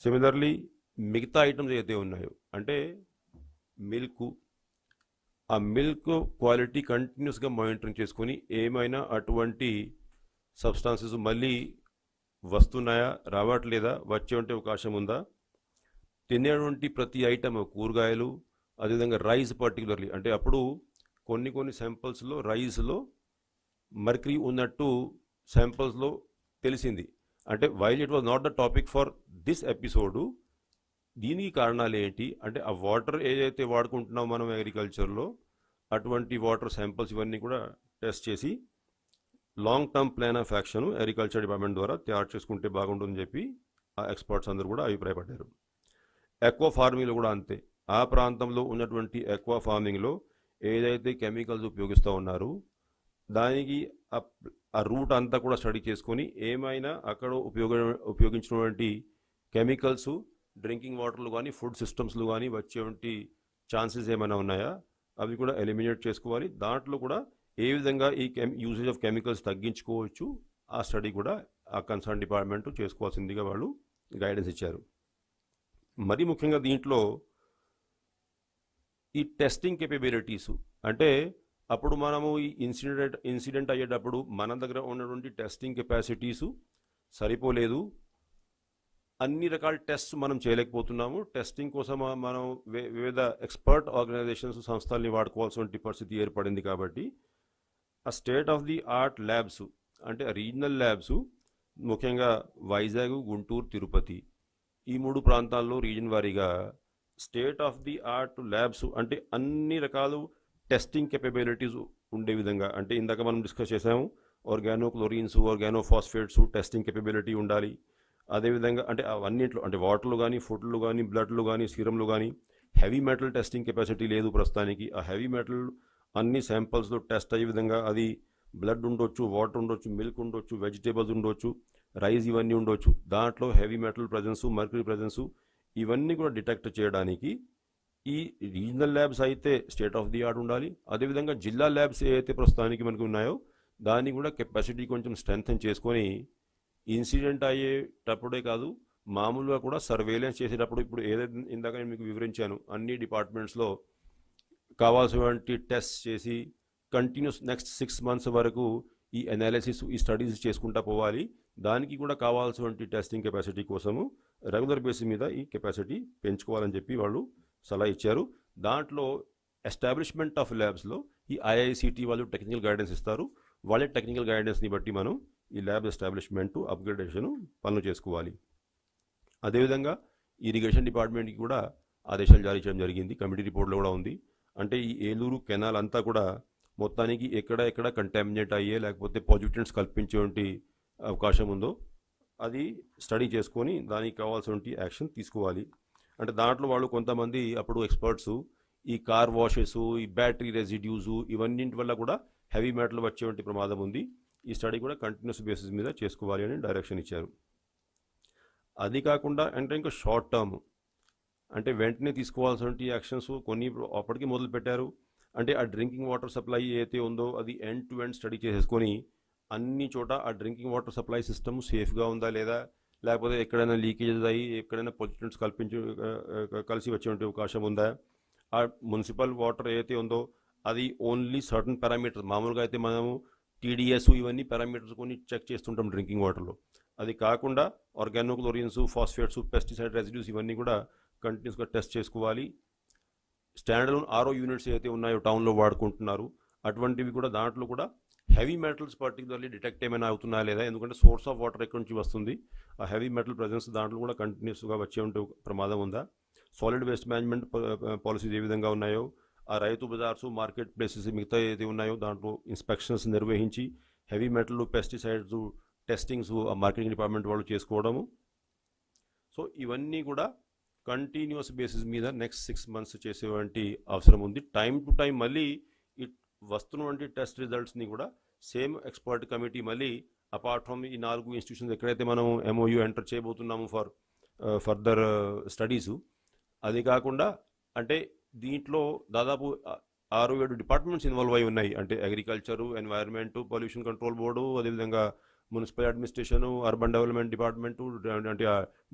[SPEAKER 3] సిమిలర్లీ మిగతా ఐటమ్స్ ఏదైతే ఉన్నాయో అంటే మిల్క్, ఆ మిల్క్ క్వాలిటీ కంటిన్యూస్గా మానిటరింగ్ చేసుకొని ఏమైనా అటువంటి సబ్స్టాన్సెస్ మళ్ళీ వస్తున్నాయా, రావట్లేదా, వచ్చే ఉంటే అవకాశం ఉందా, తినేటువంటి ప్రతి ఐటమ్ కూరగాయలు, అదేవిధంగా రైస్ పర్టికులర్లీ అంటే అప్పుడు కొన్ని శాంపిల్స్లో రైస్లో మర్కరీ ఉన్నట్టు శాంపిల్స్లో తెలిసింది. అంటే while it was not the topic for this episode, దీనికి కారణాలు ఏంటి అంటే ఆ వాటర్ ఏదైతే వాడుకుంటున్నాం మనం అగ్రికల్చర్లో అటువంటి వాటర్ శాంపిల్స్ ఇవన్నీ కూడా టెస్ట్ చేసి long term plan of action agriculture department ద్వారా తయారు చేసుకుంటే బాగుంటుందని చెప్పి ఆ ఎక్స్పర్ట్స్ అందరూ కూడా అభిప్రాయపడ్డారు. ఎక్వా ఫార్మింగ్లో కూడా అంతే, ఆ ప్రాంతంలో ఉన్నటువంటి ఎక్వా ఫార్మింగ్లో ఏదైతే కెమికల్స్ ఉపయోగిస్తూ ఉన్నారు దానికి ఆ రూట్ అంతా కూడా స్టడీ చేసుకొని ఏమైనా అక్కడ ఉపయోగించినటువంటి కెమికల్స్ డ్రింకింగ్ వాటర్లు కానీ, ఫుడ్ సిస్టమ్స్లో కానీ వచ్చేటువంటి ఛాన్సెస్ ఏమైనా ఉన్నాయా అవి కూడా ఎలిమినేట్ చేసుకోవాలి. దాంట్లో కూడా ఏ విధంగా ఈ యూసేజ్ ఆఫ్ కెమికల్స్ తగ్గించుకోవచ్చు ఆ స్టడీ కూడా ఆ కన్సర్న్ డిపార్ట్మెంట్ చేసుకోవాల్సిందిగా వాళ్ళు గైడెన్స్ ఇచ్చారు. మరి ముఖ్యంగా దీంట్లో ఈ టెస్టింగ్ కేపబిలిటీస్ అంటే అప్పుడు మనము ఈ ఇన్సిడెంట్ అయ్యేటప్పుడు మన దగ్గర ఉన్నటువంటి టెస్టింగ్ కెపాసిటీసు సరిపోలేదు, అన్ని రకాల టెస్ట్ మనం చేయలేకపోతున్నాము, టెస్టింగ్ కోసం మనం వివిధ ఎక్స్పర్ట్ ఆర్గనైజేషన్స్, సంస్థల్ని వాడుకోవాల్సిన పరిస్థితి ఏర్పడింది. కాబట్టి ఆ state of the art labs అంటే రీజనల్ ల్యాబ్స్ ముఖ్యంగా వైజాగ్, గుంటూరు, తిరుపతి ఈ 3 ప్రాంతాల్లో రీజన్ వారీగా state of the art labs అంటే అన్ని రకాలు టెస్టింగ్ కెపబిలిటీస్ ఉండే విధంగా అంటే ఇందాక మనం డిస్కస్ చేసాము organo chlorines, organo phosphates testing capability ఉండాలి. అదేవిధంగా అంటే అవన్నింటిలో అంటే వాటర్లు కానీ, ఫుడ్లు కానీ, బ్లడ్లు కానీ, సీరంలు కానీ హెవీ మెటల్ టెస్టింగ్ కెపాసిటీ లేదు ప్రస్తుతానికి. ఆ హెవీ మెటల్ అన్ని శాంపిల్స్లో టెస్ట్ అయ్యే విధంగా అది బ్లడ్ ఉండొచ్చు, వాటర్ ఉండొచ్చు, మిల్క్ ఉండొచ్చు, వెజిటేబుల్స్ ఉండొచ్చు, రైస్ ఇవన్నీ ఉండొచ్చు. దాంట్లో హెవీ మెటల్ ప్రజెన్సు, మర్కరీ ప్రజెన్సు ఇవన్నీ కూడా డిటెక్ట్ చేయడానికి ఈ రీజనల్ ల్యాబ్స్ అయితే స్టేట్ ఆఫ్ ది ఆర్ట్ ఉండాలి. అదేవిధంగా జిల్లా ల్యాబ్స్ ఏవైతే ప్రస్తుతానికి మనకు ఉన్నాయో దాన్ని కూడా కెపాసిటీ కొంచెం స్ట్రెంగ్తన్ చేసుకొని ఇన్సిడెంట్ అయ్యేటప్పుడే కాదు మామూలుగా కూడా సర్వేలెన్స్ చేసేటప్పుడు ఇప్పుడు ఏదైతే ఇందాక నేను మీకు వివరించాను అన్ని డిపార్ట్మెంట్స్లో కావాల్సినటువంటి టెస్ట్ చేసి కంటిన్యూస్ నెక్స్ట్ 6 months వరకు ఈ అనాలిసిస్, ఈ స్టడీస్ చేసుకుంటా పోవాలి. దానికి కూడా కావాల్సినటువంటి టెస్టింగ్ కెపాసిటీ కోసము రెగ్యులర్ బేసిస్ మీద ఈ కెపాసిటీ పెంచుకోవాలని చెప్పి వాళ్ళు సలహా ఇచ్చారు. దాంట్లో ఎస్టాబ్లిష్మెంట్ ఆఫ్ ల్యాబ్స్లో ఈ ఐఐసిటి వాళ్ళు టెక్నికల్ గైడెన్స్ ఇస్తారు. వాళ్ళే టెక్నికల్ గైడెన్స్ని బట్టి మనం ఈ ల్యాబ్ ఎస్టాబ్లిష్మెంట్, అప్గ్రేడేషన్ పనులు చేసుకోవాలి. అదేవిధంగా ఇరిగేషన్ డిపార్ట్మెంట్కి కూడా ఆదేశాలు జారీ చేయడం జరిగింది, కమిటీ రిపోర్ట్లో కూడా ఉంది. అంటే ఈ ఏలూరు కెనాల్ అంతా కూడా మొత్తానికి ఎక్కడ కంటామినేట్ అయ్యే లేకపోతే పాల్యూటెంట్స్ కల్పించేటువంటి అవకాశం ఉందో అది స్టడీ చేసుకొని దానికి కావాల్సినటువంటి యాక్షన్ తీసుకోవాలి. అంటే దాంట్లో వాళ్ళు కొంతమంది అప్పుడు ఎక్స్పర్ట్స్ ఈ కార్ వాషెస్, ఈ బ్యాటరీ రెసిడ్యూస్ ఇవన్నింటి వల్ల కూడా హెవీ మెటల్ వచ్చేటువంటి ప్రమాదం ఉంది. ఈ స్టడీ కూడా కంటిన్యూస్ బేసిస్ మీద చేసుకోవాలి అని డైరెక్షన్ ఇచ్చారు. అది కాకుండా అంటే ఇంకా షార్ట్ టర్మ్ అంటే వెంటనే తీసుకోవాల్సినటువంటి యాక్షన్స్ కొన్ని అప్పటికి మొదలు పెట్టారు. అంటే ఆ డ్రింకింగ్ వాటర్ సప్లై ఏదైతే ఉందో అది ఎండ్ టు ఎండ్ స్టడీ చేసేసుకొని అన్ని చోట ఆ డ్రింకింగ్ వాటర్ సప్లై సిస్టమ్ సేఫ్గా ఉందా లేదా, లేకపోతే ఎక్కడైనా లీకేజెస్ అయ్యి ఎక్కడైనా పొల్యూటెంట్స్ కలిసి వచ్చేటువంటి అవకాశం ఉందా, ఆ మున్సిపల్ వాటర్ ఏదైతే ఉందో అది ఓన్లీ సర్టన్ పారామీటర్స్, మామూలుగా అయితే మనము టీడీఎస్ ఇవన్నీ పారామీటర్స్ కొన్ని చెక్ చేస్తుంటాం డ్రింకింగ్ వాటర్లో. అది కాకుండా ఆర్గానోక్లోరిన్స్, ఫాస్ఫేట్స్, పెస్టిసైడ్ రెసిడ్యూస్ ఇవన్నీ కూడా కంటిన్యూస్గా టెస్ట్ చేసుకోవాలి. స్టాండర్డ్ లోన్ ఆర్ఓ యూనిట్స్ ఏవైతే ఉన్నాయో టౌన్లో వాడుకుంటున్నారు అటువంటివి కూడా దాంట్లో కూడా హెవీ మెటల్స్ పర్టికులర్లీ డిటెక్ట్ ఏమైనా అవుతున్నాయా లేదా, ఎందుకంటే సోర్స్ ఆఫ్ వాటర్ ఎక్కడి నుంచి వస్తుంది, ఆ హెవీ మెటల్ ప్రజెన్స్ దాంట్లో కూడా కంటిన్యూస్గా వచ్చే ఉంటే ప్రమాదం ఉందా, సాలిడ్ వేస్ట్ మేనేజ్మెంట్ పాలసీస్ ఏ విధంగా ఉన్నాయో, ఆ రైతు బజార్స్, మార్కెట్ ప్లేసెస్ మిగతా ఏదైతే ఉన్నాయో దాంట్లో ఇన్స్పెక్షన్స్ నిర్వహించి హెవీ మెటల్, పెస్టిసైడ్స్ టెస్టింగ్స్ ఆ మార్కెటింగ్ డిపార్ట్మెంట్ వాళ్ళు చేసుకోవడము. సో ఇవన్నీ కూడా కంటిన్యూస్ బేసిస్ మీద నెక్స్ట్ 6 months చేసేటువంటి అవసరం ఉంది. టైం టు టైం మళ్ళీ ఈ వస్తున్నటువంటి టెస్ట్ రిజల్ట్స్ని కూడా సేమ్ ఎక్స్పర్ట్ కమిటీ మళ్ళీ అపార్ట్ ఫ్రమ్ ఈ 4 ఇన్స్టిట్యూషన్స్ ఎక్కడైతే మనం ఎంఓయూ ఎంటర్ చేయబోతున్నాము ఫర్ ఫర్దర్ స్టడీసు, అది కాకుండా అంటే దీంట్లో దాదాపు 6-7 డిపార్ట్మెంట్స్ ఇన్వాల్వ్ అయి ఉన్నాయి. అంటే agriculture, environment, pollution control board, అదేవిధంగా municipal administration, urban development department, అంటే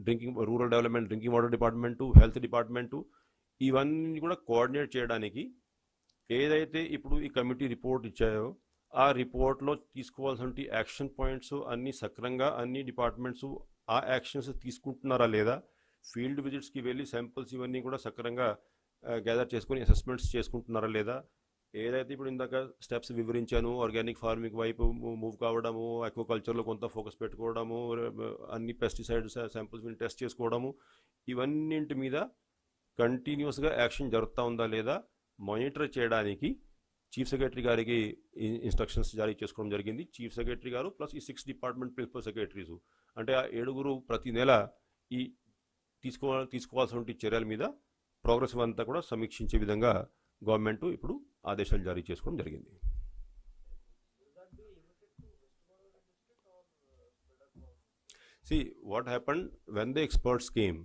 [SPEAKER 3] drinking rural development drinking water department, health department, ఇవన్నీ కూడా కోఆర్డినేట్ చేయడానికి ఏదైతే ఇప్పుడు ఈ కమిటీ రిపోర్ట్ ఇచ్చాయో ఆ రిపోర్ట్లో తీసుకోవాల్సిన యాక్షన్ పాయింట్స్ అన్నీ సక్రంగా అన్ని డిపార్ట్మెంట్స్ ఆ యాక్షన్స్ తీసుకుంటున్నారా లేదా, ఫీల్డ్ విజిట్స్కి వెళ్ళి శాంపిల్స్ ఇవన్నీ కూడా సక్రంగా గ్యాదర్ చేసుకొని అసెస్మెంట్స్ చేసుకుంటున్నారా లేదా, ఏదైతే ఇప్పుడు ఇందాక స్టెప్స్ వివరించాను ఆర్గానిక్ ఫార్మింగ్ వైపు మూవ్ కావడము, అక్వాకల్చర్లో కొంత ఫోకస్ పెట్టుకోవడము, అన్ని పెస్టిసైడ్స్ శాంపిల్స్ టెస్ట్ చేసుకోవడము, ఇవన్నింటి మీద కంటిన్యూస్గా యాక్షన్ జరుగుతూ ఉందా లేదా మానిటర్ చేయడానికి చీఫ్ సెక్రటరీ గారికి ఇన్స్ట్రక్షన్స్ జారీ చేసుకోవడం జరిగింది. చీఫ్ సెక్రటరీ గారు ప్లస్ ఈ 6 డిపార్ట్మెంట్ ప్రిన్సిపల్ సెక్రటరీస్ అంటే ఆ 7 ప్రతి నెల ఈ తీసుకోవాల్సిన చర్యల మీద ప్రోగ్రెస్ అంతా కూడా సమీక్షించే విధంగా గవర్నమెంట్ ఇప్పుడు ఆదేశాలు జారీ చేసుకోవడం జరిగింది. See, what happened when the experts came,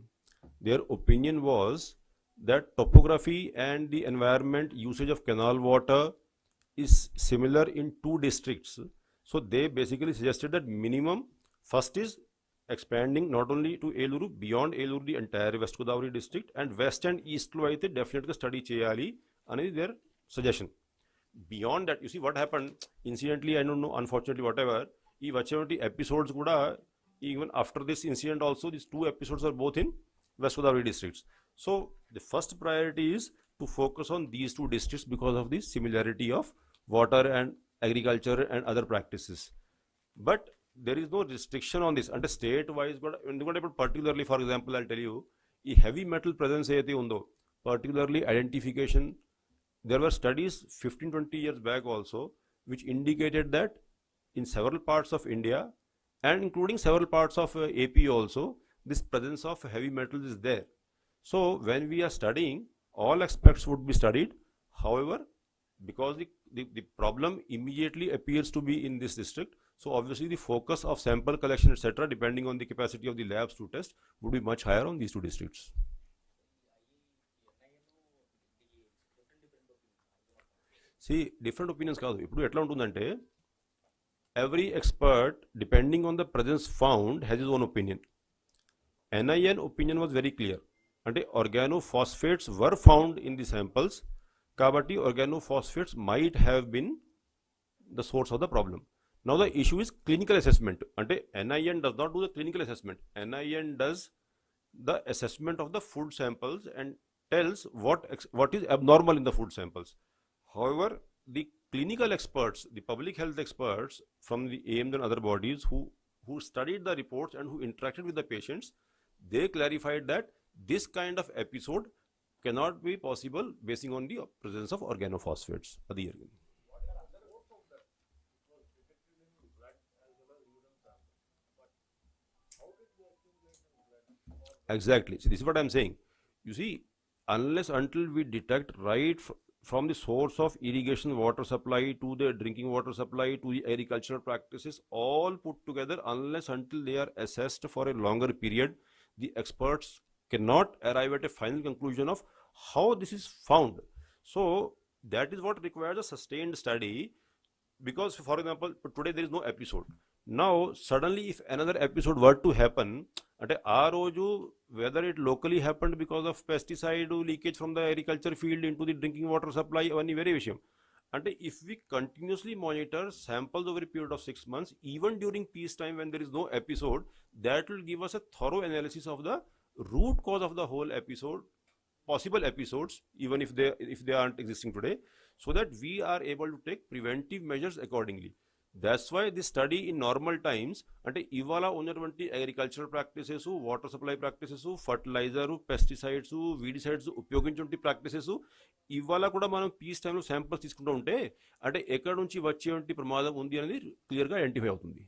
[SPEAKER 3] their opinion was that topography and the environment usage of canal water is similar in 2 districts. So they basically suggested that minimum first is expanding not only to Eluru, beyond Eluru the entire West Godavari district, and west and east lo aithe definitely study cheyali అనేది their suggestion. Beyond that, you see what happened, incidentally, I don't know, unfortunately, whatever, ఈ వచ్చేటువంటి ఎపిసోడ్స్ కూడా even after this incident also, these 2 episodes are both in West Godavari districts. So the first priority is to focus on these 2 districts because of the similarity of water and agriculture and other practices. But there is no restriction on this. And state wise, but particularly, for example, I'll tell you, ఈ heavy metal presence ఏదైతే ఉందో, particularly identification, there were studies 15-20 years back also which indicated that in several parts of India and including several parts of AP also, this presence of heavy metals is there. So when we are studying, all aspects would be studied. However, because the problem immediately appears to be in this district, so obviously the focus of sample collection etc., depending on the capacity of the labs to test, would be much higher on these 2 districts. See, different opinions కాదు, ఇప్పుడు ఎట్లా ఉంటుందంటే every expert depending on the presence found has his own opinion. NIN opinion was very clear. అంటే organophosphates were found in the samples, కాబట్టి organophosphates might have been the source of the problem. Now the issue is clinical assessment. అంటే NIN does not do the clinical assessment. NIN does the assessment of the food samples and tells what is abnormal in the food samples. However, the clinical experts, the public health experts from the AIIMS and other bodies who studied the reports and who interacted with the patients, they clarified that this kind of episode cannot be possible basing on the presence of organophosphates. Exactly. So this is what I'm saying. You see, unless until we detect right from the source of irrigation water supply to the drinking water supply to the agricultural practices, all put together, unless until they are assessed for a longer period, the experts cannot arrive at a final conclusion of how this is found. So that is what requires a sustained study, because for example today there is no episode. Now suddenly if another episode were to happen, అంటే ఆ రోజు whether it locally happened because of pesticide leakage from the agriculture field into the drinking water supply, అవన్నీ వేరే విషయం. అంటే if we continuously monitor samples over a period of 6 months, even during peace time when there is no episode, that will give us a thorough analysis of the root cause of the whole episode, possible episodes, even if they aren't existing today, so that we are able to take preventive measures accordingly. That's why this study in normal times, అంటే ఇవాళ ఉన్నటువంటి agricultural practices, water supply practices, fertilizer, pesticides, weedicides ఉపయోగించే ప్రాక్టీసెస్ ఇవాళ కూడా మనం పీస్ టైంలో శాంపిల్స్ తీసుకుంటూ ఉంటే అంటే ఎక్కడ నుంచి వచ్చే ప్రమాదం ఉంది అనేది క్లియర్గా ఐడెంటిఫై అవుతుంది.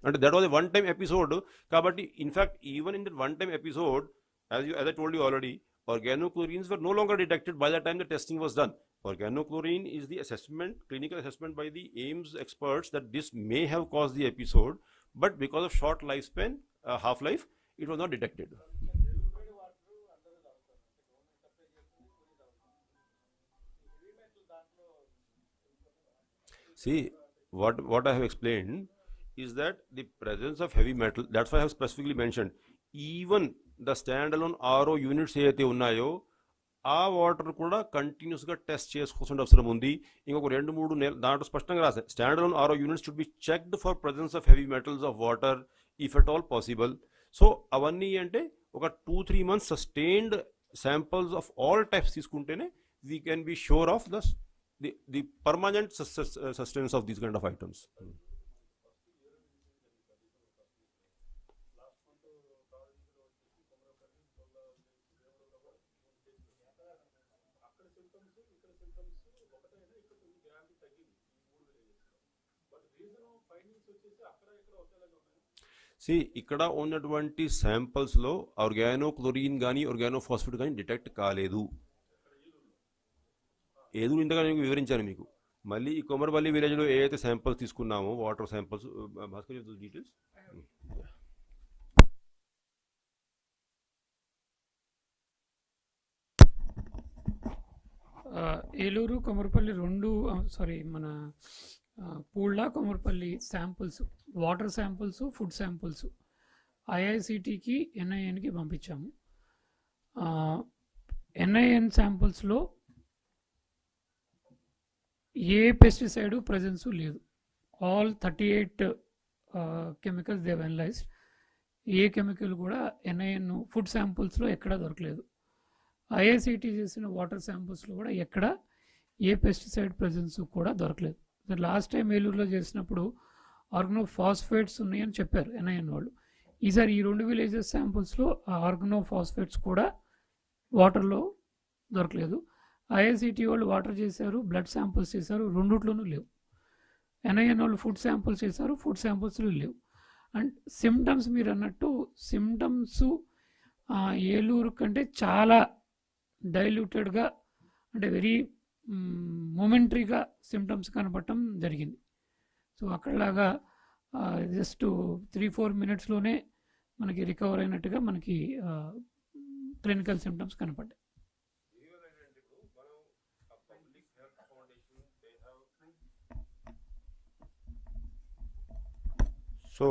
[SPEAKER 3] అంటే that was a one time episode. కాబట్టి in fact even in that one time episode, as I told you already, organochlorines were no longer detected by the time the testing was done. Organochlorine is the assessment, clinical assessment by the AIMS experts that this may have caused the episode, but because of short lifespan, half-life, it was not detected. See, what I have explained is that the presence of heavy metal, that's why I have specifically mentioned, even the standalone RO units ఏదైతే ఉన్నాయో ఆ వాటర్ కూడా కంటిన్యూస్గా టెస్ట్ చేసుకోవాల్సిన అవసరం ఉంది. ఇంకొక 2-3 నెలలు దాంట్లో స్పష్టంగా రాశారు, standalone RO units should be checked for presence of heavy metals of water if at all possible. So అవన్నీ అంటే ఒక 2-3 months sustained samples of all types తీసుకుంటేనే we can be sure of the permanent sustains of these kind of items. ఇక్కడ ఉన్నటువంటి శాంపిల్స్లో ఆర్గానోక్లోరిన్ కానీ ఆర్గానోఫాస్ఫేట్ కానీ డిటెక్ట్ కాలేదు. ఏదో ఇంతగా నేను వివరించాను మీకు. మళ్ళీ ఈ కొమరపల్లి విలేజ్లో ఏదైతే శాంపిల్స్ తీసుకున్నామో water samples, Bhaskar details.
[SPEAKER 4] Eluru Komarapalli మన Pulla Komarapalli samples, water samples, food samples ఐఐసిటికి ఎన్ఐఎన్కి పంపించాము. ఎన్ఐఎన్ శాంపుల్స్లో ఏ పెస్టిసైడ్ ప్రజెన్స్ లేదు. All 38 chemicals they analysed. ఏ కెమికల్ కూడా ఎన్ఐఎన్ ఫుడ్ శాంపుల్స్లో ఎక్కడా దొరకలేదు. ఐఐసిటి చేసిన వాటర్ శాంపుల్స్లో కూడా ఎక్కడ ఏ పెస్టిసైడ్ ప్రజెన్స్ కూడా దొరకలేదు. లాస్ట్ టైం ఏలూరులో చేసినప్పుడు ఆర్గనోఫాస్ఫేట్స్ ఉన్నాయని చెప్పారు ఎన్ఐఎన్ వాళ్ళు. ఈసారి ఈ 2 విలేజెస్ శాంపుల్స్లో ఆ ఆర్గనోఫాస్ఫేట్స్ కూడా వాటర్లో దొరకలేదు. ఐఐసిటి వాళ్ళు వాటర్ చేశారు, బ్లడ్ శాంపుల్స్ చేశారు, రెండిట్లోనూ లేవు. ఎన్ఐఎన్ వాళ్ళు ఫుడ్ శాంపుల్స్ చేశారు, ఫుడ్ శాంపుల్స్లో లేవు. అండ్ సిమ్టమ్స్ మీరు అన్నట్టు సిమ్టమ్స్ ఏలూరు కంటే చాలా డైల్యూటెడ్గా, అంటే వెరీ మొమెంటరీగా సిమ్టమ్స్ కనపడటం జరిగింది. సో అక్కడలాగా జస్ట్ 3-4 minutesలోనే మనకి రికవర్ అయినట్టుగా మనకి క్లినికల్ సిమ్టమ్స్ కనపడ్డాయి.
[SPEAKER 3] సో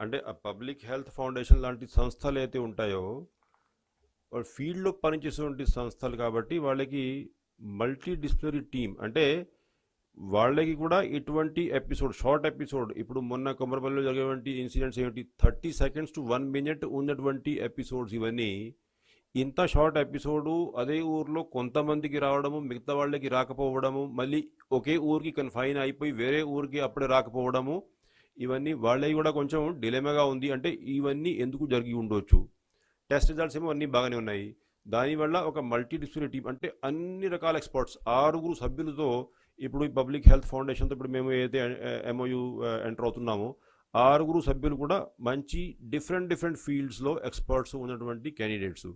[SPEAKER 3] అంటే ఆ పబ్లిక్ హెల్త్ ఫౌండేషన్ లాంటి సంస్థలు అయితే ఉంటాయో వాళ్ళు ఫీల్డ్లో పనిచేసేటువంటి సంస్థలు కాబట్టి వాళ్ళకి మల్టీ డిసిప్లినరీ టీమ్, అంటే వాళ్ళకి కూడా ఇటువంటి ఎపిసోడ్, షార్ట్ ఎపిసోడ్, ఇప్పుడు మొన్న కొమరపల్లిలో జరిగేటువంటి ఇన్సిడెంట్స్ ఏమిటి, 30 seconds to 1 minute ఉన్నటువంటి ఎపిసోడ్స్ ఇవన్నీ. ఇంత షార్ట్ ఎపిసోడు అదే ఊర్లో కొంతమందికి రావడము, మిగతా వాళ్ళకి రాకపోవడము, మళ్ళీ ఒకే ఊరికి కన్ఫైన్ అయిపోయి వేరే ఊరికి అప్పుడే రాకపోవడము, ఇవన్నీ వాళ్ళవి కూడా కొంచెం డిలెమాగా ఉంది. అంటే ఇవన్నీ ఎందుకు జరిగి ఉండొచ్చు? టెస్ట్ రిజల్ట్స్ ఏమో అన్నీ బాగానే ఉన్నాయి. దానివల్ల ఒక మల్టీ డిసిప్లినరీ టీం, అంటే అన్ని రకాల ఎక్స్పర్ట్స్ 6 సభ్యులతో ఇప్పుడు ఈ పబ్లిక్ హెల్త్ ఫౌండేషన్తో ఇప్పుడు మేము ఏదైతే ఎంఓయూ ఎంటర్ అవుతున్నామో 6 సభ్యులు కూడా మంచి డిఫరెంట్ ఫీల్డ్స్లో ఎక్స్పర్ట్స్ ఉన్నటువంటి క్యాండిడేట్స్.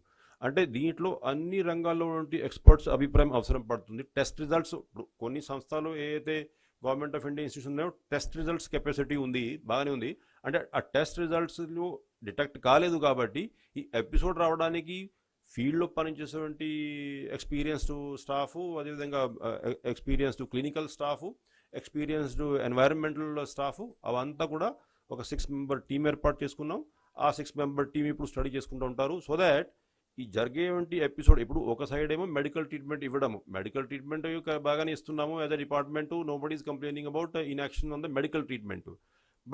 [SPEAKER 3] అంటే దీంట్లో అన్ని రంగాల్లో ఉండే ఎక్స్పర్ట్స్ అభిప్రాయం అవసరం పడుతుంది. టెస్ట్ రిజల్ట్స్ ఇప్పుడు కొన్ని సంస్థలు ఏదైతే గవర్నమెంట్ ఆఫ్ ఇండియా ఇన్స్టిట్యూషన్ ఉన్నాయో టెస్ట్ రిజల్ట్స్ కెపాసిటీ ఉంది, బాగానే ఉంది. అంటే ఆ టెస్ట్ రిజల్ట్స్లో డిటెక్ట్ కాలేదు కాబట్టి ఈ ఎపిసోడ్ రావడానికి ఫీల్డ్లో పనిచేసేటువంటి ఎక్స్పీరియన్స్డ్ స్టాఫ్, అదేవిధంగా experienced clinical staff, experienced environmental staff, అవంతా కూడా ఒక 6 మెంబర్ టీం ఏర్పాటు చేసుకున్నాం. ఆ 6 మెంబర్ టీం ఇప్పుడు స్టడీ చేసుకుంటూ ఉంటారు. సో దాట్ ఈ జరిగేటువంటి ఎపిసోడ్ ఇప్పుడు ఒక సైడ్ ఏమో మెడికల్ ట్రీట్మెంట్ ఇవ్వడము, మెడికల్ ట్రీట్మెంట్ బాగానే ఇస్తున్నాము as a department, nobody is complaining about inaction on the medical treatment.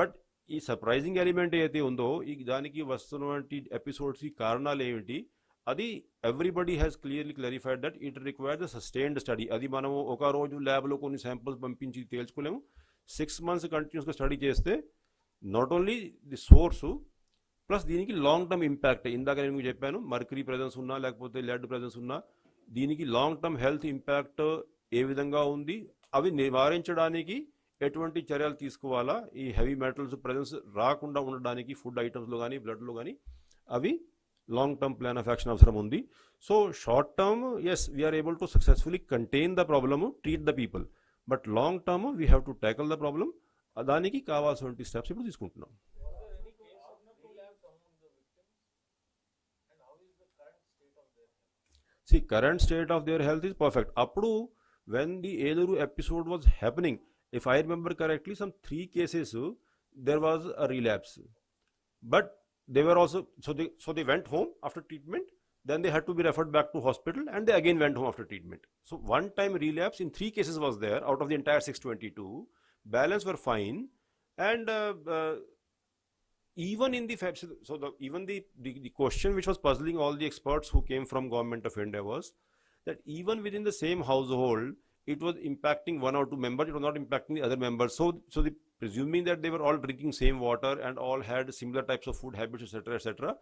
[SPEAKER 3] But ఈ సర్ప్రైజింగ్ ఎలిమెంట్ ఏదైతే ఉందో ఈ దానికి వస్తున్నటువంటి ఎపిసోడ్స్కి కారణాలు ఏమిటి, అది everybody has clearly clarified that it requires the sustained study. అది మనం ఒక రోజు ల్యాబ్లో కొన్ని శాంపుల్స్ పంపించి తేల్చుకోలేము. 6 months కంటిన్యూస్గా స్టడీ చేస్తే not only the source plus దీనికి లాంగ్ టర్మ్ ఇంపాక్ట్, ఇందాక నేను మీకు చెప్పాను మర్కరీ ప్రెజెన్స్ ఉన్నా లేకపోతే లెడ్ ప్రెజెన్స్ ఉన్నా దీనికి లాంగ్ టర్మ్ హెల్త్ ఇంపాక్ట్ ఏ విధంగా ఉంది, అవి నివారించడానికి ఎటువంటి చర్యలు తీసుకోవాలా, ఈ హెవీ మెటల్స్ ప్రెజెన్స్ రాకుండా ఉండడానికి ఫుడ్ ఐటమ్స్లో కానీ బ్లడ్లో కానీ, అవి long term plan of action అవసరం ఉంది. So short term as we're able to successfully contain the problem, treat the people, but long term we have to tackle the problem. దానికి కావాల్సిన స్టెప్స్ ఇప్పుడు తీసుకుంటున్నాం. See, current state of their health is perfect. Appudu, when the Eluru episode was happening, if I remember correctly, some 3 cases there was a relapse. But they were also so they went home after treatment. Then they had to be referred back to hospital, and they again went home after treatment. So one time relapse in 3 cases was there out of the entire 622. Balance were fine, and even in the the question which was puzzling all the experts who came from Government of India was that even within the same household it was impacting 1 or 2 members, it was not impacting the other members. So the presuming that they were all drinking same water and all had similar types of food habits, etc.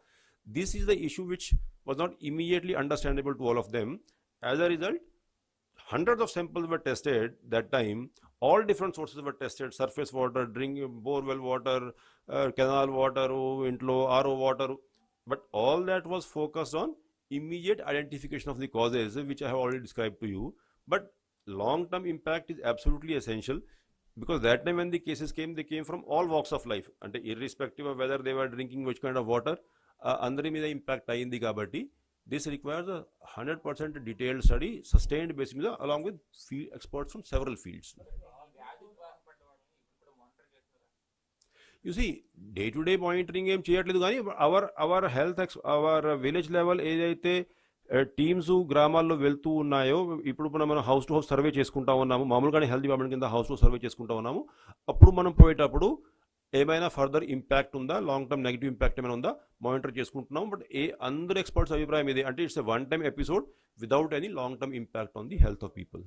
[SPEAKER 3] This is the issue which was not immediately understandable to all of them. As a result, hundreds of samples were tested that time. All different sources were tested: surface water, borewell water, canal water, intlo, RO water. But all that was focused on immediate identification of the causes, which I have already described to you. But long-term impact is absolutely essential, because that time when the cases came, they came from all walks of life, and irrespective of whether they were drinking which kind of water, andari meeda impact ayindi kabatti. This requires a 100% detailed study, sustained basis మీద along with field experts from several fields. You see, day-to-day monitoring ఏం చేయట్లేదు, కానీ our health our village level ఏదైతే టీమ్స్ గ్రామాల్లో వెళ్తూ ఉన్నాయో, ఇప్పుడు మనం హౌస్ టు హౌస్ సర్వే చేసుకుంటా ఉన్నాము, మామూలుగానే హెల్త్ డిపార్ట్మెంట్ కింద హౌస్ టు సర్వే చేసుకుంటా ఉన్నాము. అప్పుడు మనం పోయేటప్పుడు ఏమైనా ఫర్దర్ ఇంపాక్ట్ ఉందా, లాంగ్ టర్మ్ నెగిటివ్ ఇంపాక్ట్ ఏమైనా ఉందా మానిటర్ చేసుకుంటున్నాం. బట్ అందరు ఎక్స్పర్ట్స్ అభిప్రాయం ఇదే, అంటే it's a one time episode without any long term impact on the health of people.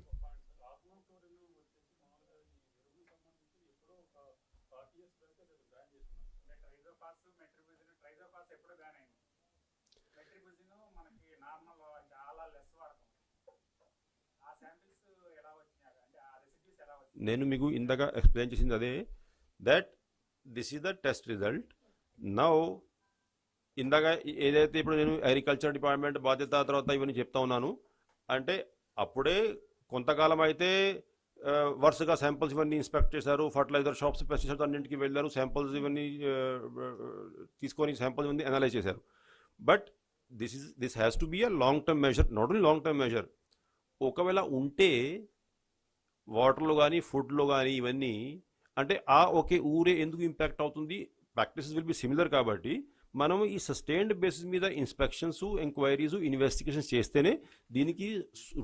[SPEAKER 3] నేను మీకు ఇందాక ఎక్స్ప్లెయిన్ చేసింది అదే, that this is the test result. Now ఇందాక ఏదైతే ఇప్పుడు నేను అగ్రికల్చర్ డిపార్ట్మెంట్ బాధ్యత తర్వాత ఇవన్నీ చెప్తా ఉన్నాను, అంటే అప్పుడే కొంతకాలం అయితే వరుసగా శాంపిల్స్ ఇవన్నీ ఇన్స్పెక్ట్ చేశారు, ఫర్టిలైజర్ షాప్స్, పెస్టిసైడ్స్ అన్నింటికి వెళ్ళారు, శాంపిల్స్ ఇవన్నీ తీసుకొని శాంపిల్స్ ఇవన్నీ అనలైజ్ చేశారు. But this has to be a long term measure, not only long term measure. ఒకవేళ ఉంటే వాటర్లో కానీ ఫుడ్లో కానీ ఇవన్నీ, అంటే ఒకే ఊరే ఎందుకు ఇంపాక్ట్ అవుతుంది, ప్రాక్టీసెస్ విల్ బి సిమిలర్. కాబట్టి మనం ఈ సస్టైన్డ్ బేసిస్ మీద ఇన్స్పెక్షన్స్, ఎంక్వైరీస్, ఇన్వెస్టిగేషన్స్ చేస్తేనే దీనికి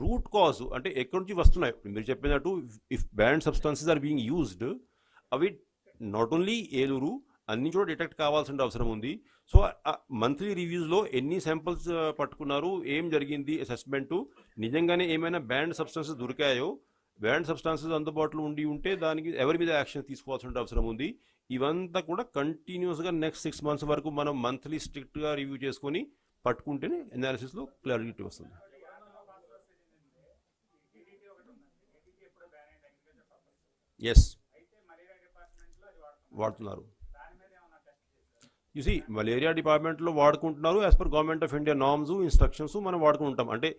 [SPEAKER 3] రూట్ కాజ్ అంటే ఎక్కడి నుంచి వస్తున్నాయి. మీరు చెప్పినట్టు if banned substances are being used, అవి నాట్ ఓన్లీ ఏలూరు అన్ని చోట డిటెక్ట్ కావాల్సిన అవసరం ఉంది. సో మంత్లీ రివ్యూస్లో ఎన్ని శాంపిల్స్ పట్టుకున్నారు, ఏం జరిగింది అసెస్మెంటు, నిజంగానే ఏమైనా బ్యాన్డ్ సబ్స్టాన్సెస్ దొరికాయో, బ్యాన్డ్ సబ్స్టాన్సెస్ అందుబాటులో ఉంటే దానికి ఎవరి మీద యాక్షన్ తీసుకోవాల్సిన అవసరం ఉంది. ఇవంతా కూడా కంటిన్యూస్గా నెక్స్ట్ 6 months వరకు మనం మంత్లీ స్ట్రిక్ట్గా రివ్యూ చేసుకొని పట్టుకుంటేనే అనాలిసిస్లో క్లారిటీ వస్తుంది. ఎస్, వాడుతున్నారు. యూసి మలేరియా డిపార్ట్మెంట్లో వాడుకుంటున్నారు as per government of India norms instructions మనం వాడుకుంటాం. అంటే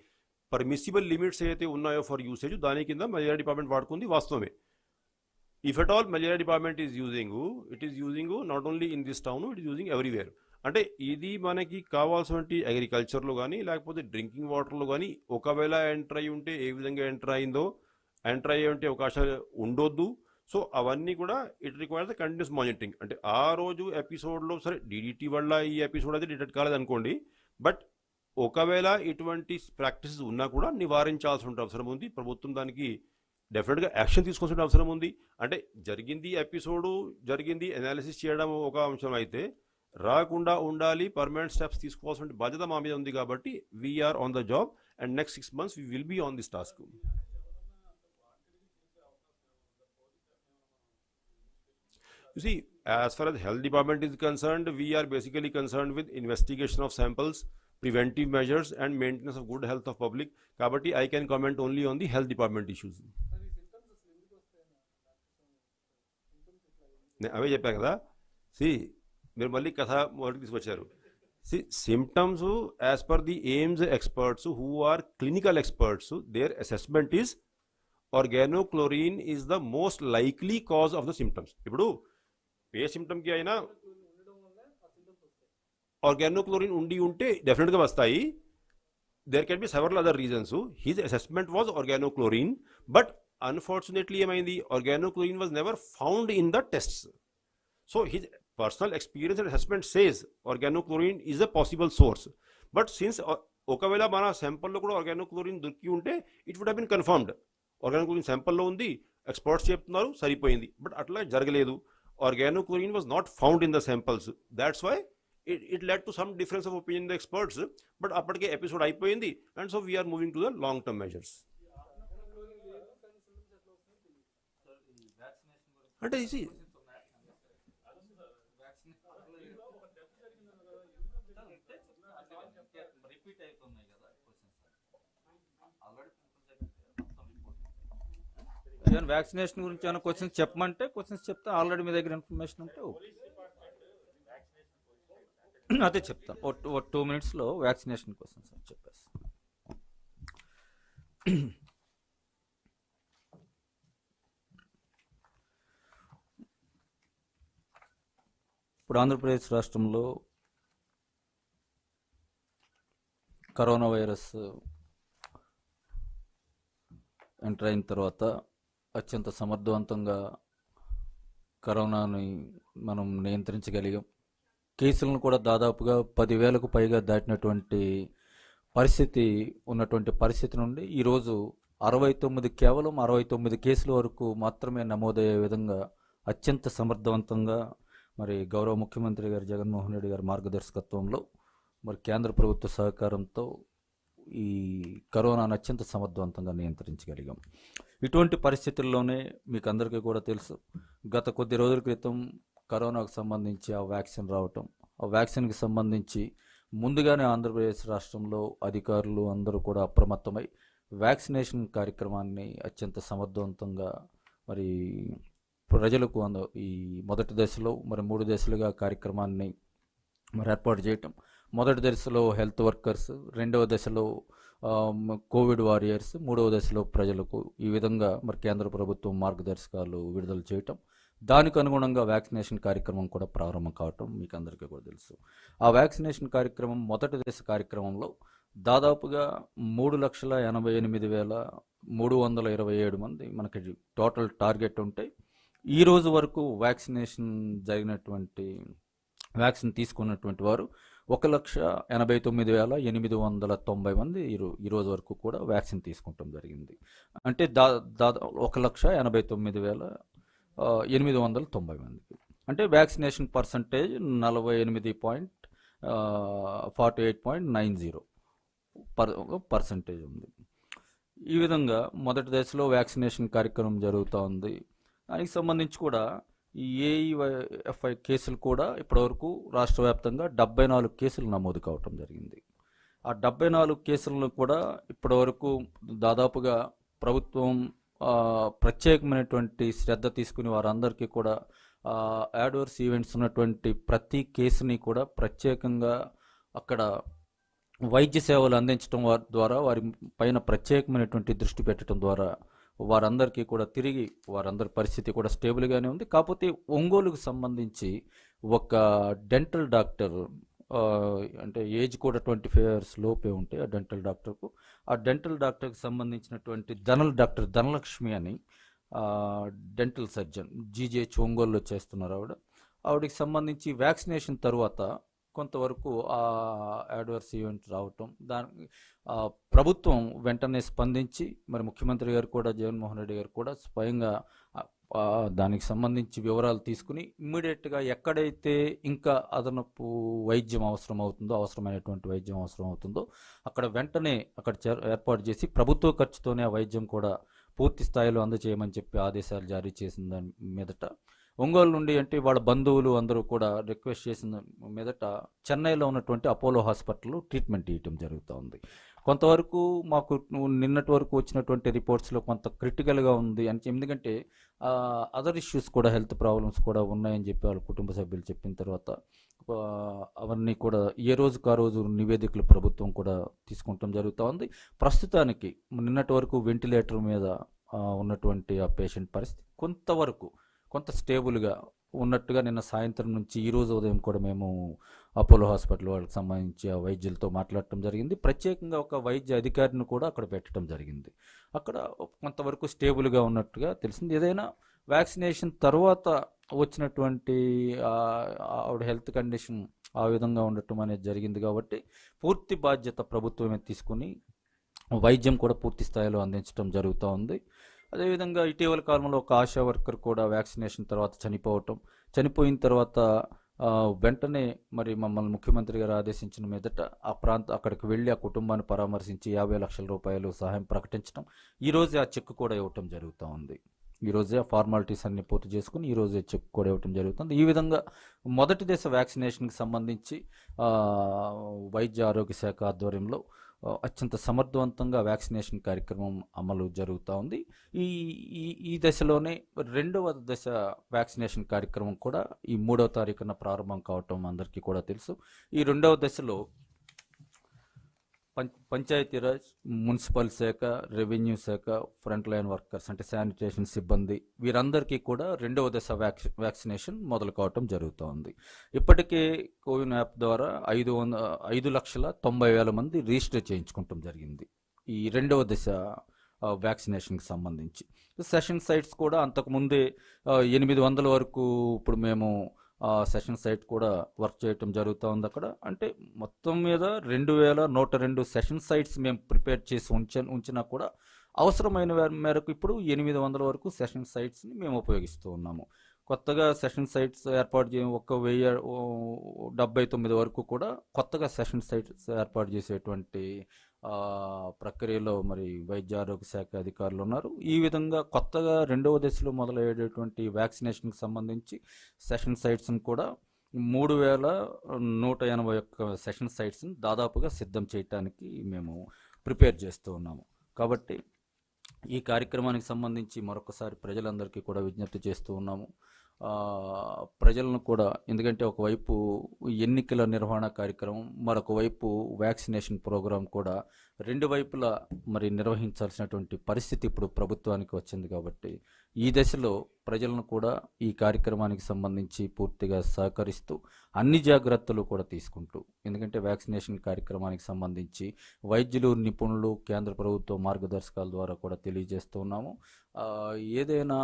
[SPEAKER 3] పర్మిసిబుల్ లిమిట్స్ ఏదైతే ఉన్నాయో ఫర్ యూసేజ్ దాని కింద మలేరియా డిపార్ట్మెంట్ వాడుకుంది వాస్తవమే. If at all malaria department is using, it is using not only in this town, it is using everywhere. అంటే ఇది మనకి కావాల్సినటువంటి అగ్రికల్చర్లో కానీ లేకపోతే డ్రింకింగ్ వాటర్లో కానీ ఒకవేళ ఎంటర్ అయి ఉంటే ఏ విధంగా ఎంటర్ అయిందో, ఎంటర్ అయ్యే ఉంటే అవకాశాలు ఉండొద్దు. సో అవన్నీ కూడా it requires the continuous monitoring. అంటే ఆ రోజు ఎపిసోడ్లో సరే డిడిటీ వల్ల ఈ ఎపిసోడ్ అయితే డిటెక్ట్ కాలేదనుకోండి, బట్ ఒకవేళ ఇటువంటి ప్రాక్టీసెస్ ఉన్నా కూడా నివారించాల్సిన అవసరం ఉంది. ప్రభుత్వం దానికి డెఫినెట్గా యాక్షన్ తీసుకోవాల్సిన అవసరం ఉంది. అంటే జరిగింది ఎపిసోడు జరిగింది అనాలిసిస్ చేయడం ఒక అంశం అయితే రాకుండా ఉండాలి, పర్మనెంట్ స్టెప్స్ తీసుకోవాల్సిన బాధ్యత మా మీద ఉంది. కాబట్టి we're on the job and next 6 months we will be on this task. You see, as far as health department is concerned, we are basically concerned with investigation of samples, preventive measures and maintenance of good health of public. Kabatti, I can comment only on the health department issues. అవే చెప్పా కదా. సి మీరు మళ్ళీ కథ మొదటికి తీసుకొచ్చారు. See symptoms as per the AIIMS experts who are clinical experts, their assessment is organochlorine is the most likely cause of the symptoms. ఇప్పుడు ఏ సిమ్టమ్కి అయినా ఆర్గానోక్లోరిన్ ఉంటే డెఫినెట్గా వస్తాయి. There can be several other reasons. His assessment was organochlorine, but unfortunately ఏమైంది, organochlorine was never found in the tests. So his personal experience and assessment says organochlorine is a possible source. But since ఒకవేళ మన శాంపుల్లో కూడా ఆర్గానోక్లోరిన్ దొరికి ఉంటే it would have been confirmed. Organochlorine శాంపుల్లో ఉంది, ఎక్స్పర్ట్స్ చెప్తున్నారు, సరిపోయింది. బట్ అట్లా జరగలేదు. Organochlorine was not found in the samples. That's why it led to some difference of opinion in the experts. But apatke episode అయిపోయింది, and so we are moving to the long term measures. అంటే ఇది
[SPEAKER 2] వ్యాక్సినేషన్ గురించి ఏమైనా క్వశ్చన్స్ చెప్పమంటే క్వశ్చన్స్ చెప్తా. ఆల్రెడీ మీ దగ్గర ఇన్ఫర్మేషన్ ఉంటే అదే చెప్తాను. 2 minutes వ్యాక్సినేషన్ క్వశ్చన్స్ చెప్పేసి. ఇప్పుడు ఆంధ్రప్రదేశ్ రాష్ట్రంలో కరోనా వైరస్ ఎంటర్ అయిన తర్వాత అత్యంత సమర్థవంతంగా కరోనాని మనం నియంత్రించగలిగాం. కేసులను కూడా దాదాపుగా 10,000కు పైగా దాటినటువంటి పరిస్థితి ఉన్నటువంటి పరిస్థితి నుండి ఈరోజు కేవలం 69 కేసుల వరకు మాత్రమే నమోదయ్యే విధంగా అత్యంత సమర్థవంతంగా మరి గౌరవ ముఖ్యమంత్రి గారు జగన్మోహన్ రెడ్డి గారి మార్గదర్శకత్వంలో మరి కేంద్ర ప్రభుత్వ సహకారంతో ఈ కరోనాను అత్యంత సమర్థవంతంగా నియంత్రించగలిగాం. ఇటువంటి పరిస్థితుల్లోనే మీకు అందరికీ కూడా తెలుసు, గత కొద్ది రోజుల క్రితం కరోనాకు సంబంధించి ఆ వ్యాక్సిన్ రావటం, ఆ వ్యాక్సిన్కి సంబంధించి ముందుగానే ఆంధ్రప్రదేశ్ రాష్ట్రంలో అధికారులు అందరూ కూడా అప్రమత్తమై వ్యాక్సినేషన్ కార్యక్రమాన్ని అత్యంత సమర్థవంతంగా మరి ప్రజలకు ఈ మొదటి దశలో మరి 3 దశలుగా కార్యక్రమాన్ని మరి ఏర్పాటు చేయటం. మొదటి దశలో హెల్త్ వర్కర్స్, రెండవ దశలో కోవిడ్ వారియర్స్, మూడవ దశలో ప్రజలకు, ఈ విధంగా మరి కేంద్ర ప్రభుత్వం మార్గదర్శకాలు విడుదల చేయటం. దానికి అనుగుణంగా వ్యాక్సినేషన్ కార్యక్రమం కూడా ప్రారంభం కావటం మీకు అందరికీ కూడా తెలుసు. ఆ వ్యాక్సినేషన్ కార్యక్రమం మొదటి దశ కార్యక్రమంలో దాదాపుగా 3,88,327 మంది మనకి టోటల్ టార్గెట్ ఉంటే ఈ రోజు వరకు వ్యాక్సిన్ తీసుకున్నటువంటి వారు 1,89,890 మంది ఈ రోజు వరకు కూడా వ్యాక్సిన్ తీసుకుంటాం జరిగింది. అంటే 1,89,890 మందికి, అంటే వ్యాక్సినేషన్ పర్సంటేజ్ 48.90% ఉంది. ఈ విధంగా మొదటి దశలో వ్యాక్సినేషన్ కార్యక్రమం జరుగుతూ ఉంది. దానికి సంబంధించి కూడా ఈ ఏఈఎఫ్ఐ కేసులు కూడా ఇప్పటివరకు రాష్ట్ర వ్యాప్తంగా 74 కేసులు నమోదు కావటం జరిగింది. ఆ 74 కేసులను కూడా ఇప్పటివరకు దాదాపుగా ప్రభుత్వం ప్రత్యేకమైనటువంటి శ్రద్ధ తీసుకుని వారందరికీ కూడా యాడ్వర్స్ ఈవెంట్స్ ఉన్నటువంటి ప్రతి కేసుని కూడా ప్రత్యేకంగా అక్కడ వైద్య సేవలు అందించడం ద్వారా వారి పైన ప్రత్యేకమైనటువంటి దృష్టి పెట్టడం ద్వారా వారందరికీ కూడా తిరిగి వారందరి పరిస్థితి కూడా స్టేబుల్గానే ఉంది. కాకపోతే ఒంగోలుకు సంబంధించి ఒక డెంటల్ డాక్టర్, అంటే ఏజ్ కూడా 25 years లోపే ఉంటే ఆ డెంటల్ డాక్టర్కి సంబంధించినటువంటి డాక్టర్ ధనలక్ష్మి అని డెంటల్ సర్జన్ జీజేహెచ్ ఒంగోలులో చేస్తున్నారు. ఆవిడకి సంబంధించి వ్యాక్సినేషన్ తర్వాత కొంతవరకు ఆ యాడ్వర్స్ ఈవెంట్ రావటం, ప్రభుత్వం వెంటనే స్పందించి మరి ముఖ్యమంత్రి గారు కూడా జగన్మోహన్ రెడ్డి గారు కూడా స్వయంగా దానికి సంబంధించి వివరాలు తీసుకుని ఇమ్మీడియట్గా ఎక్కడైతే ఇంకా అదనపు వైద్యం అవసరమైనటువంటి వైద్యం అవసరం అవుతుందో అక్కడ వెంటనే ఏర్పాటు చేసి ప్రభుత్వ ఖర్చుతోనే ఆ వైద్యం కూడా పూర్తి స్థాయిలో అందజేయమని చెప్పి ఆదేశాలు జారీ చేసిన దాని మీదట ఒంగోలు నుండి అంటే వాళ్ళ బంధువులు అందరూ కూడా రిక్వెస్ట్ చేసిన మీదట చెన్నైలో ఉన్నటువంటి అపోలో హాస్పిటల్లో ట్రీట్మెంట్ ఇవ్వటం జరుగుతూ ఉంది. కొంతవరకు మాకు నిన్నటి వరకు వచ్చినటువంటి రిపోర్ట్స్లో కొంత క్రిటికల్గా ఉంది అని, ఎందుకంటే అదర్ ఇష్యూస్ కూడా హెల్త్ ప్రాబ్లమ్స్ కూడా ఉన్నాయని చెప్పి వాళ్ళ కుటుంబ సభ్యులు చెప్పిన తర్వాత అవన్నీ కూడా ఏ రోజుకు ఆ రోజు నివేదికలు ప్రభుత్వం కూడా తీసుకుంటాం జరుగుతూ ఉంది. ప్రస్తుతానికి నిన్నటి వరకు వెంటిలేటర్ మీద ఉన్నటువంటి ఆ పేషెంట్ పరిస్థితి కొంత స్టేబుల్గా ఉన్నట్టుగా నిన్న సాయంత్రం నుంచి ఈరోజు ఉదయం కూడా మేము అపోలో హాస్పిటల్ వాళ్ళకి సంబంధించి ఆ వైద్యులతో మాట్లాడటం జరిగింది. ప్రత్యేకంగా ఒక వైద్య అధికారిని కూడా అక్కడ పెట్టడం జరిగింది. అక్కడ కొంతవరకు స్టేబుల్గా ఉన్నట్టుగా తెలిసింది. ఏదైనా వ్యాక్సినేషన్ తర్వాత వచ్చినటువంటి ఆవిడ హెల్త్ కండిషన్ ఆ విధంగా ఉండటం అనేది జరిగింది కాబట్టి పూర్తి బాధ్యత ప్రభుత్వమే తీసుకుని వైద్యం కూడా పూర్తి స్థాయిలో అందించడం జరుగుతూ ఉంది. అదేవిధంగా ఇటీవల కాలంలో ఒక ఆశా వర్కర్ కూడా వ్యాక్సినేషన్ తర్వాత చనిపోయిన తర్వాత వెంటనే మరి మమ్మల్ని ముఖ్యమంత్రి గారు ఆదేశించిన మీదట అక్కడికి వెళ్ళి ఆ కుటుంబాన్ని పరామర్శించి 50 లక్షల రూపాయలు సహాయం ప్రకటించడం, ఈరోజే ఆ చెక్ కూడా ఇవ్వటం జరుగుతూ ఉంది. ఈరోజే ఆ ఫార్మాలిటీస్ అన్ని పూర్తి చేసుకుని ఈరోజే చెక్ కూడా ఇవ్వటం జరుగుతుంది. ఈ విధంగా మొదటి దశ వ్యాక్సినేషన్కి సంబంధించి వైద్య ఆరోగ్య శాఖ ఆధ్వర్యంలో అత్యంత సమర్థవంతంగా వ్యాక్సినేషన్ కార్యక్రమం అమలు జరుగుతూ ఉంది. ఈ దశలోనే రెండవ దశ వ్యాక్సినేషన్ కార్యక్రమం కూడా ఈ 3వ తారీఖున ప్రారంభం కావటం అందరికీ కూడా తెలుసు. ఈ రెండవ దశలో పంచాయతీరాజ్, మున్సిపల్ శాఖ, రెవెన్యూ శాఖ, ఫ్రంట్ లైన్ వర్కర్స్ అంటే శానిటేషన్ సిబ్బంది వీరందరికీ కూడా రెండవ దశ వ్యాక్సినేషన్ మొదలు కావటం జరుగుతూ ఉంది. ఇప్పటికే కోవిన్ యాప్ ద్వారా 5,90,000 మంది రిజిస్టర్ చేయించుకోవటం జరిగింది ఈ రెండవ దశ వ్యాక్సినేషన్కి సంబంధించి. సెషన్ సైట్స్ కూడా అంతకుముందే 800 వరకు ఇప్పుడు మేము సెషన్ సైట్ కూడా వర్క్ చేయటం జరుగుతూ ఉంది అక్కడ. అంటే మొత్తం మీద 2,102 సెషన్ సైట్స్ మేము ప్రిపేర్ చేసి ఉంచినా కూడా అవసరమైన మేరకు ఇప్పుడు 800 వరకు సెషన్ సైట్స్ని మేము ఉపయోగిస్తూ ఉన్నాము. కొత్తగా సెషన్ సైట్స్ ఏర్పాటు 1,079 వరకు కూడా కొత్తగా సెషన్ సైట్స్ ఏర్పాటు చేసేటువంటి ప్రక్రియలో మరి వైద్య ఆరోగ్య శాఖ అధికారులు ఉన్నారు. ఈ విధంగా కొత్తగా రెండవ దశలో మొదలయ్యేటటువంటి వ్యాక్సినేషన్కి సంబంధించి సెషన్ సైట్స్ని కూడా 3,181 సెషన్ సైట్స్ని దాదాపుగా సిద్ధం చేయడానికి మేము ప్రిపేర్ చేస్తూ ఉన్నాము. కాబట్టి ఈ కార్యక్రమానికి సంబంధించి మరొకసారి ప్రజలందరికీ కూడా విజ్ఞప్తి చేస్తూ ఉన్నాము. ప్రజలను కూడా, ఎందుకంటే ఒకవైపు ఎన్నికల నిర్వహణ కార్యక్రమం, మరొక వైపు వ్యాక్సినేషన్ ప్రోగ్రాం కూడా రెండు వైపులా మరి నిర్వహించాల్సినటువంటి పరిస్థితి ఇప్పుడు ప్రభుత్వానికి వచ్చింది. కాబట్టి ఈ దశలో ప్రజలను కూడా ఈ కార్యక్రమానికి సంబంధించి పూర్తిగా సహకరిస్తూ అన్ని జాగ్రత్తలు కూడా తీసుకుంటూ, ఎందుకంటే వ్యాక్సినేషన్ కార్యక్రమానికి సంబంధించి వైద్యులు, నిపుణులు, కేంద్ర ప్రభుత్వ మార్గదర్శకాల ద్వారా కూడా తెలియజేస్తూ ఉన్నాము. ఏదైనా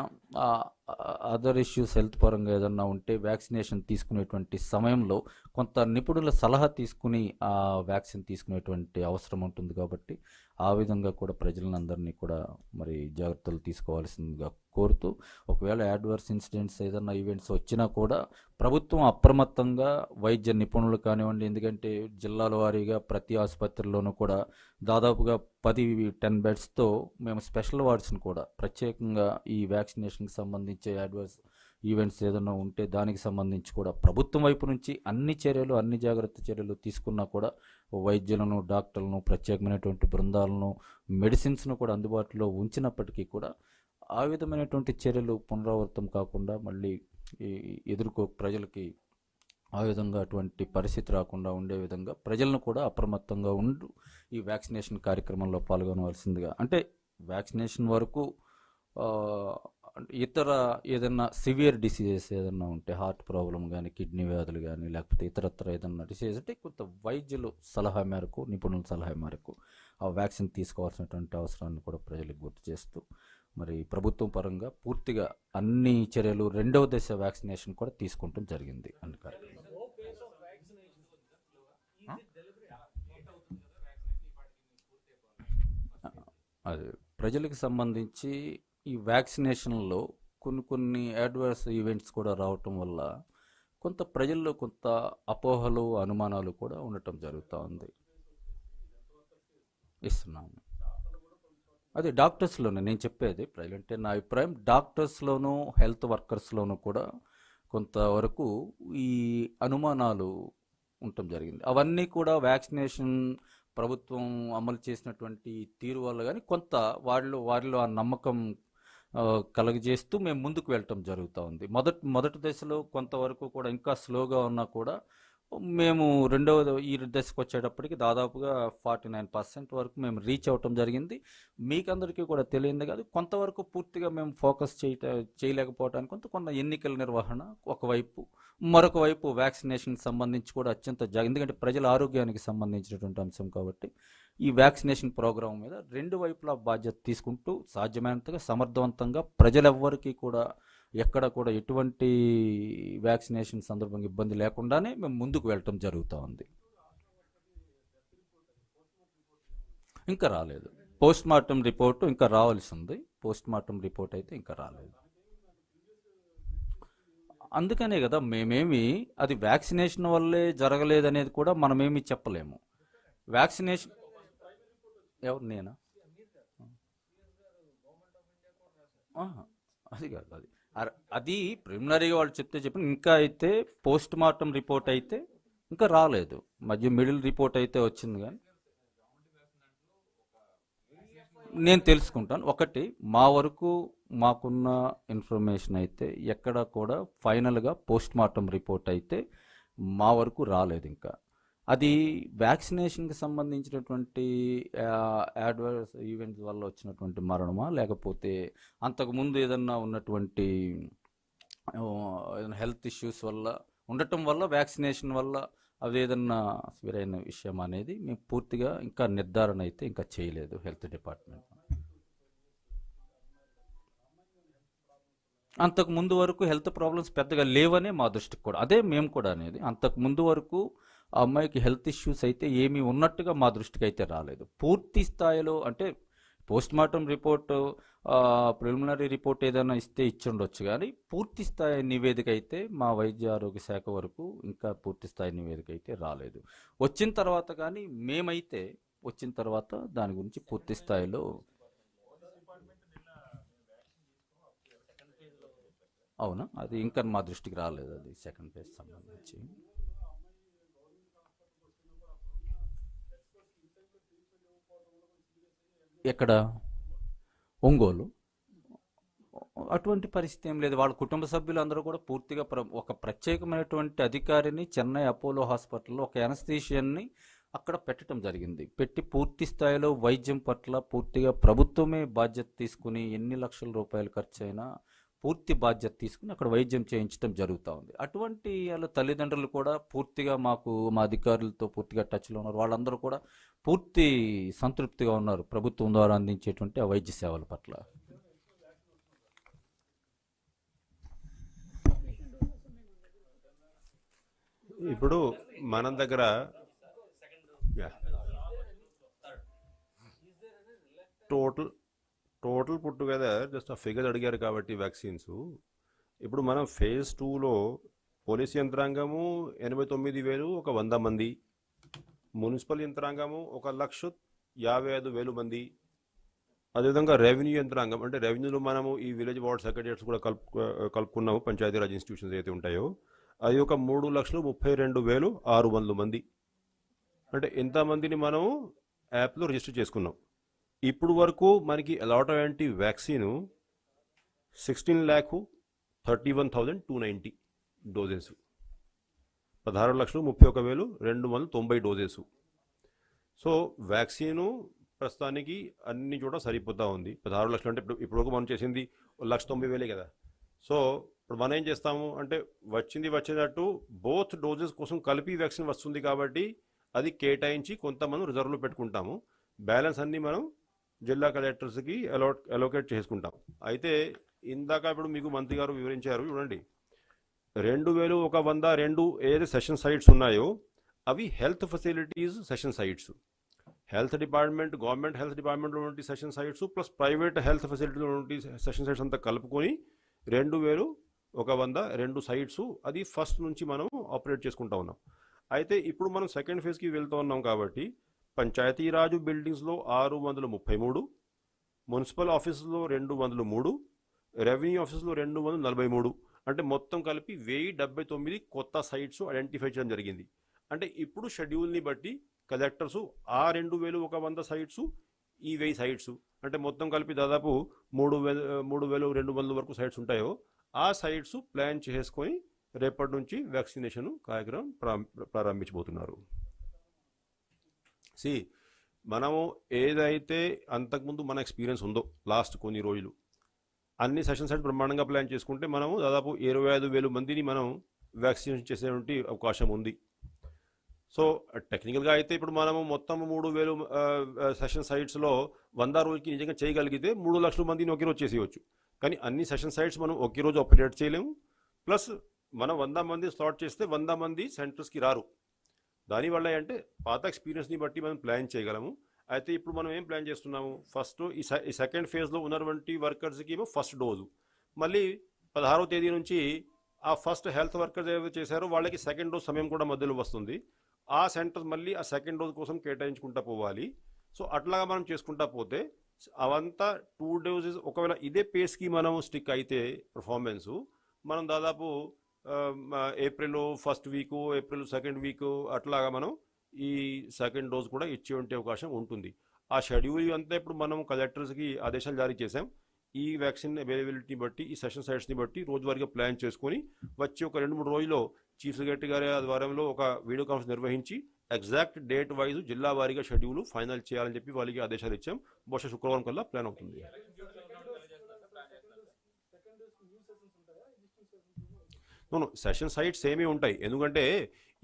[SPEAKER 2] అదర్ ఇష్యూస్ హెల్త్ పరంగా ఏదన్నా ఉంటే వ్యాక్సినేషన్ తీసుకునేటువంటి సమయంలో కొంత నిపుణుల సలహా తీసుకుని ఆ వ్యాక్సిన్ తీసుకునేటువంటి అవసరం ఉంటుంది. కాబట్టి ఆ విధంగా కూడా ప్రజలందరినీ కూడా మరి జాగ్రత్తలు తీసుకోవాల్సిందిగా కోరుతూ, ఒకవేళ యాడ్వర్స్ ఇన్సిడెంట్స్ ఏదన్నా ఈవెంట్స్ వచ్చినా కూడా ప్రభుత్వం అప్రమత్తంగా వైద్య నిపుణులు కానివ్వండి, ఎందుకంటే జిల్లాల వారీగా ప్రతి ఆసుపత్రిలోనూ కూడా దాదాపుగా 10 బెడ్స్తో మేము స్పెషల్ వార్డ్స్ని కూడా ప్రత్యేకంగా ఈ వ్యాక్సినేషన్కి సంబంధించే యాడ్వర్స్ ఈవెంట్స్ ఏదైనా ఉంటే దానికి సంబంధించి కూడా ప్రభుత్వం వైపు నుంచి అన్ని జాగ్రత్త చర్యలు తీసుకున్నా కూడా వైద్యులను, డాక్టర్లను, ప్రత్యేకమైనటువంటి బృందాలను, మెడిసిన్స్ను కూడా అందుబాటులో ఉంచినప్పటికీ కూడా ఆ విధమైనటువంటి చర్యలు పునరావృతం కాకుండా మళ్ళీ ప్రజలకి ఆ విధంగా అటువంటి పరిస్థితి రాకుండా ఉండే విధంగా ప్రజలను కూడా అప్రమత్తంగా ఉండు ఈ వ్యాక్సినేషన్ కార్యక్రమంలో పాల్గొనవలసిందిగా. అంటే వ్యాక్సినేషన్ వరకు ఇతర ఏదైనా సివియర్ డిసీజెస్ ఏదైనా ఉంటే, హార్ట్ ప్రాబ్లం కానీ, కిడ్నీ వ్యాధులు కానీ, లేకపోతే ఇతరత్ర ఏదైనా డిసీజెస్ అంటే కొంత వైద్యులు సలహా మేరకు, నిపుణుల సలహా మేరకు ఆ వ్యాక్సిన్ తీసుకోవాల్సినటువంటి అవసరాన్ని కూడా ప్రజలకు గుర్తు చేస్తూ, మరి ప్రభుత్వం పరంగా పూర్తిగా అన్ని చర్యలు 2వ దశ వ్యాక్సినేషన్ కూడా తీసుకుంటూ జరిగింది అన్ని కార్యక్రమాలు. అది ప్రజలకు సంబంధించి ఈ వ్యాక్సినేషన్లో కొన్ని అడ్వర్స్ ఈవెంట్స్ కూడా రావటం వల్ల కొంత ప్రజల్లో కొంత అపోహలు, అనుమానాలు కూడా ఉండటం జరుగుతూ ఉంది. ఇస్తున్నాము అది డాక్టర్స్లోనే నేను చెప్పేది ప్రజలంటే నా అభిప్రాయం. డాక్టర్స్లోనూ హెల్త్ వర్కర్స్లోనూ కూడా కొంతవరకు ఈ అనుమానాలు ఉండటం జరిగింది. అవన్నీ కూడా వ్యాక్సినేషన్ ప్రభుత్వం అమలు చేసినటువంటి తీరు వల్ల కానీ కొంత వారిలో ఆ నమ్మకం కలుగజేస్తూ మేము ముందుకు వెళ్ళటం జరుగుతూ ఉంది. మొదటి దశలో కొంతవరకు కూడా ఇంకా స్లోగా ఉన్నా కూడా మేము ఈ దశకు వచ్చేటప్పటికి దాదాపుగా 49% వరకు మేము రీచ్ అవ్వటం జరిగింది. మీకందరికీ కూడా తెలియంది కాదు, కొంతవరకు పూర్తిగా మేము ఫోకస్ చేయలేకపోవడానికి కొంత ఎన్నికల నిర్వహణ ఒకవైపు, మరొక వైపు వ్యాక్సినేషన్కి సంబంధించి కూడా ఎందుకంటే ప్రజల ఆరోగ్యానికి సంబంధించినటువంటి అంశం కాబట్టి ఈ వ్యాక్సినేషన్ ప్రోగ్రాం మీద 2 వైపులా బాధ్యత తీసుకుంటూ సాధ్యమైనంతగా సమర్థవంతంగా ప్రజలెవ్వరికీ కూడా ఎక్కడ కూడా ఎటువంటి వ్యాక్సినేషన్ సందర్భంగా ఇబ్బంది లేకుండానే మేము ముందుకు వెళ్ళటం జరుగుతూ ఉంది. ఇంకా రాలేదు. పోస్ట్ మార్టం రిపోర్టు ఇంకా రావాల్సి ఉంది. పోస్ట్ మార్టం రిపోర్ట్ అయితే ఇంకా రాలేదు. అందుకనే కదా మేమేమి అది వ్యాక్సినేషన్ వల్లే జరగలేదనేది కూడా మనమేమి చెప్పలేము. వ్యాక్సినేషన్ ఎవరు నేనా అది కాదు, అది ప్రిలిమినరీగా వాళ్ళు చెప్పిన ఇంకా అయితే పోస్ట్ మార్టం రిపోర్ట్ అయితే ఇంకా రాలేదు. మిడిల్ రిపోర్ట్ అయితే వచ్చింది కానీ నేను తెలుసుకుంటాను. ఒకటి మా వరకు మాకున్న ఇన్ఫర్మేషన్ అయితే ఎక్కడ కూడా ఫైనల్గా పోస్ట్ మార్టం రిపోర్ట్ అయితే మా వరకు రాలేదు ఇంకా. అది వ్యాక్సినేషన్కి సంబంధించినటువంటి అడ్వర్స్ ఈవెంట్స్ వల్ల వచ్చినటువంటి మరణమా, లేకపోతే అంతకుముందు ఏదన్నా ఉన్నటువంటి హెల్త్ ఇష్యూస్ వల్ల ఉండటం వల్ల వ్యాక్సినేషన్ వల్ల అది ఏదన్నా సరైన విషయం అనేది మేము పూర్తిగా ఇంకా నిర్ధారణ అయితే ఇంకా చేయలేదు హెల్త్ డిపార్ట్మెంట్. అంతకు ముందు వరకు హెల్త్ ప్రాబ్లమ్స్ పెద్దగా లేవనే మా దృష్టికి కూడా, అదే మేము కూడా అనేది, అంతకు ముందు వరకు ఆ అమ్మాయికి హెల్త్ ఇష్యూస్ అయితే ఏమీ ఉన్నట్టుగా మా దృష్టికి అయితే రాలేదు. పూర్తి స్థాయిలో అంటే post mortem report, preliminary report ఏదైనా ఇచ్చి ఉండొచ్చు కానీ పూర్తి స్థాయి నివేదిక అయితే మా వైద్య ఆరోగ్య శాఖ వరకు ఇంకా పూర్తి స్థాయి నివేదిక అయితే రాలేదు. వచ్చిన తర్వాత కానీ మేమైతే వచ్చిన తర్వాత దాని గురించి పూర్తి స్థాయిలో అవునా, అది ఇంకా మా దృష్టికి రాలేదు. అది సెకండ్ ఫేజ్ సంబంధించి ఎక్కడ ఒంగోలు అటువంటి పరిస్థితి ఏం లేదు. వాళ్ళ కుటుంబ సభ్యులు అందరూ కూడా పూర్తిగా ఒక ప్రత్యేకమైనటువంటి అధికారిని చెన్నై అపోలో హాస్పిటల్లో ఒక ఎనస్థీషియన్ని అక్కడ పెట్టడం జరిగింది. పెట్టి పూర్తి స్థాయిలో వైద్యం పట్ల పూర్తిగా ప్రభుత్వమే బాధ్యత తీసుకుని ఎన్ని లక్షల రూపాయలు ఖర్చు అయినా పూర్తి బాధ్యత తీసుకుని అక్కడ వైద్యం చేయించడం జరుగుతూ ఉంది. అటువంటి వాళ్ళ తల్లిదండ్రులు కూడా పూర్తిగా మా అధికారులతో పూర్తిగా టచ్లో ఉన్నారు. వాళ్ళందరూ కూడా పూర్తి సంతృప్తిగా ఉన్నారు ప్రభుత్వం ద్వారా అందించేటువంటి ఆ వైద్య సేవల పట్ల.
[SPEAKER 3] ఇప్పుడు మన దగ్గర టోటల్ పుట్ టుగెదర్ జస్ట్ ఆ ఫిగర్ అడిగారు కాబట్టి వ్యాక్సిన్స్ ఇప్పుడు మనం ఫేజ్ 2లో పోలీస్ యంత్రాంగము 89,000 ఒక 100 మంది, మున్సిపల్ యంత్రాంగము 1,55,000 మంది, అదేవిధంగా రెవెన్యూ యంత్రాంగం అంటే రెవెన్యూలో మనము ఈ విలేజ్ వార్డ్ సెక్రటరీస్ కూడా కలుపుకున్నాము, పంచాయతీరాజ్ ఇన్స్టిట్యూషన్స్ ఏదైతే ఉంటాయో అది ఒక 3,32,600 మంది. అంటే ఎంతమందిని మనము యాప్లో రిజిస్టర్ చేసుకున్నాం. ఇప్పుడు వరకు మనకి అలాట్ అయ్యేంటి vaccine 31,290 doses. 16,31,290 doses. So vaccine ప్రస్తుతానికి అన్ని చోట సరిపోతూ ఉంది. 16 లక్షలు అంటే ఇప్పుడు మనం చేసింది 1,90,000 కదా. సో ఇప్పుడు మనం ఏం చేస్తాము అంటే వచ్చేటట్టు బోత్ డోసెస్ కోసం కలిపి వ్యాక్సిన్ వస్తుంది కాబట్టి అది కేటాయించి కొంతమంది రిజర్వ్లో పెట్టుకుంటాము. బ్యాలెన్స్ అన్నీ మనం జిల్లా కలెక్టర్స్కి అలోకేట్ చేసుకుంటాం. అయితే ఇందాక ఇప్పుడు మీకు మంత్రి గారు వివరించారు చూడండి, 2,102 ఏదైతే సెషన్ సైట్స్ ఉన్నాయో అవి health facilities session sites. Health department, government health డిపార్ట్మెంట్లో ఉండే session sites plus private health ఫెసిలిటీలో ఉండే సెషన్ సైట్స్ అంతా కలుపుకొని 2,102 సైట్స్ అది ఫస్ట్ నుంచి మనం ఆపరేట్ చేసుకుంటా ఉన్నాం. అయితే ఇప్పుడు మనం సెకండ్ ఫేజ్కి వెళ్తూ ఉన్నాం కాబట్టి పంచాయతీరాజు బిల్డింగ్స్లో 633, మున్సిపల్ ఆఫీసులో 203, రెవెన్యూ ఆఫీసులో 243, అంటే మొత్తం కలిపి 1,079 కొత్త సైట్స్ ఐడెంటిఫై చేయడం జరిగింది. అంటే ఇప్పుడు షెడ్యూల్ని బట్టి కలెక్టర్స్ ఆ 2,100 సైట్స్, ఈ 1000 సైట్స్, అంటే మొత్తం కలిపి దాదాపు 3,200 వరకు సైట్స్ ఉంటాయో ఆ సైట్స్ ప్లాన్ చేసుకొని రేపటి నుంచి వ్యాక్సినేషన్ కార్యక్రమం ప్రారంభించబోతున్నారు. మనము ఏదైతే అంతకుముందు మన ఎక్స్పీరియన్స్ ఉందో లాస్ట్ కొన్ని రోజులు అన్ని సెషన్ సైట్స్ బ్రహ్మాండంగా ప్లాన్ చేసుకుంటే మనము దాదాపు 25,000 మందిని మనం వ్యాక్సినేషన్ చేసేటువంటి అవకాశం ఉంది. సో టెక్నికల్గా అయితే ఇప్పుడు మనము మొత్తం 3,000 సెషన్ సైట్స్లో 100 రోజులకి నిజంగా చేయగలిగితే 3 లక్షల మందిని ఒకే రోజు చేసేయచ్చు. కానీ అన్ని సెషన్ సైట్స్ మనం ఒకే రోజు ఆపరేట్ చేయలేము. ప్లస్ మనం 100 మంది స్లాట్ చేస్తే 100 మంది సెంటర్స్కి రారు. దానివల్ల అంటే పాత ఎక్స్పీరియన్స్ని బట్టి మనం ప్లాన్ చేయగలము. అయితే ఇప్పుడు మనం ఏం ప్లాన్ చేస్తున్నాము, ఫస్ట్ ఈ సెకండ్ ఫేజ్లో ఉన్నటువంటి వర్కర్స్కి ఏమో ఫస్ట్ డోసు, మళ్ళీ 16వ తేదీ నుంచి ఆ ఫస్ట్ హెల్త్ వర్కర్స్ ఏవైతే చేశారో వాళ్ళకి సెకండ్ డోస్ సమయం కూడా మధ్యలో వస్తుంది. ఆ సెంటర్స్ మళ్ళీ ఆ సెకండ్ డోస్ కోసం కేటాయించుకుంటా పోవాలి. సో అట్లాగా మనం చేసుకుంటా పోతే అవంతా 2 డోసెస్ ఒకవేళ ఇదే పేస్కి మనం స్టిక్ అయితే పర్ఫార్మెన్సు మనం దాదాపు April first week, April second week అట్లాగా మనం ఈ సెకండ్ డోస్ కూడా ఇచ్చే ఉండే అవకాశం ఉంటుంది. ఆ షెడ్యూల్ అంతా ఇప్పుడు మనం కలెక్టర్స్కి ఆదేశాలు జారీ చేశాం. ఈ వ్యాక్సిన్ అవైలబిలిటీని బట్టి, ఈ సెషన్ సైట్స్ని బట్టి రోజువారీగా ప్లాన్ చేసుకొని వచ్చి ఒక 2-3 రోజుల్లో చీఫ్ సెక్రటరీ గారి ఆధ్వర్యంలో ఒక వీడియో కాన్ఫరెన్స్ నిర్వహించి ఎగ్జాక్ట్ డేట్ వైజ్ జిల్లా వారీగా షెడ్యూల్ ఫైనల్ చేయాలని చెప్పి వాళ్ళకి ఆదేశాలు ఇచ్చాం. బహుశా శుక్రవారం కల్లా ప్లాన్ అవుతుంది. సెషన్ సైట్స్ ఏమీ ఉంటాయి, ఎందుకంటే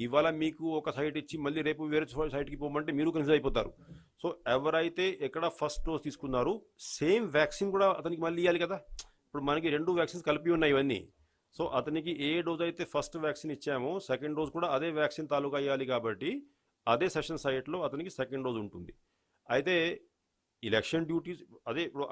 [SPEAKER 3] ఇవాళ మీకు ఒక సైట్ ఇచ్చి మళ్ళీ రేపు వేరే సైట్కి పోమంటే మీరు కన్ఫ్యూజ్ అయిపోతారు. సో ఎవరైతే ఎక్కడ ఫస్ట్ డోస్ తీసుకున్నారో సేమ్ వ్యాక్సిన్ కూడా అతనికి మళ్ళీ ఇవ్వాలి కదా. ఇప్పుడు మనకి 2 వ్యాక్సిన్స్ కలిపి ఉన్నాయి ఇవన్నీ. సో అతనికి ఏ డోస్ అయితే ఫస్ట్ వ్యాక్సిన్ ఇచ్చామో సెకండ్ డోస్ కూడా అదే వ్యాక్సిన్ తాలూకా ఇవ్వాలి కాబట్టి అదే సెషన్ సైట్లో అతనికి సెకండ్ డోస్ ఉంటుంది. అయితే ఎలక్షన్ డ్యూటీస్ అదే ఇప్పుడు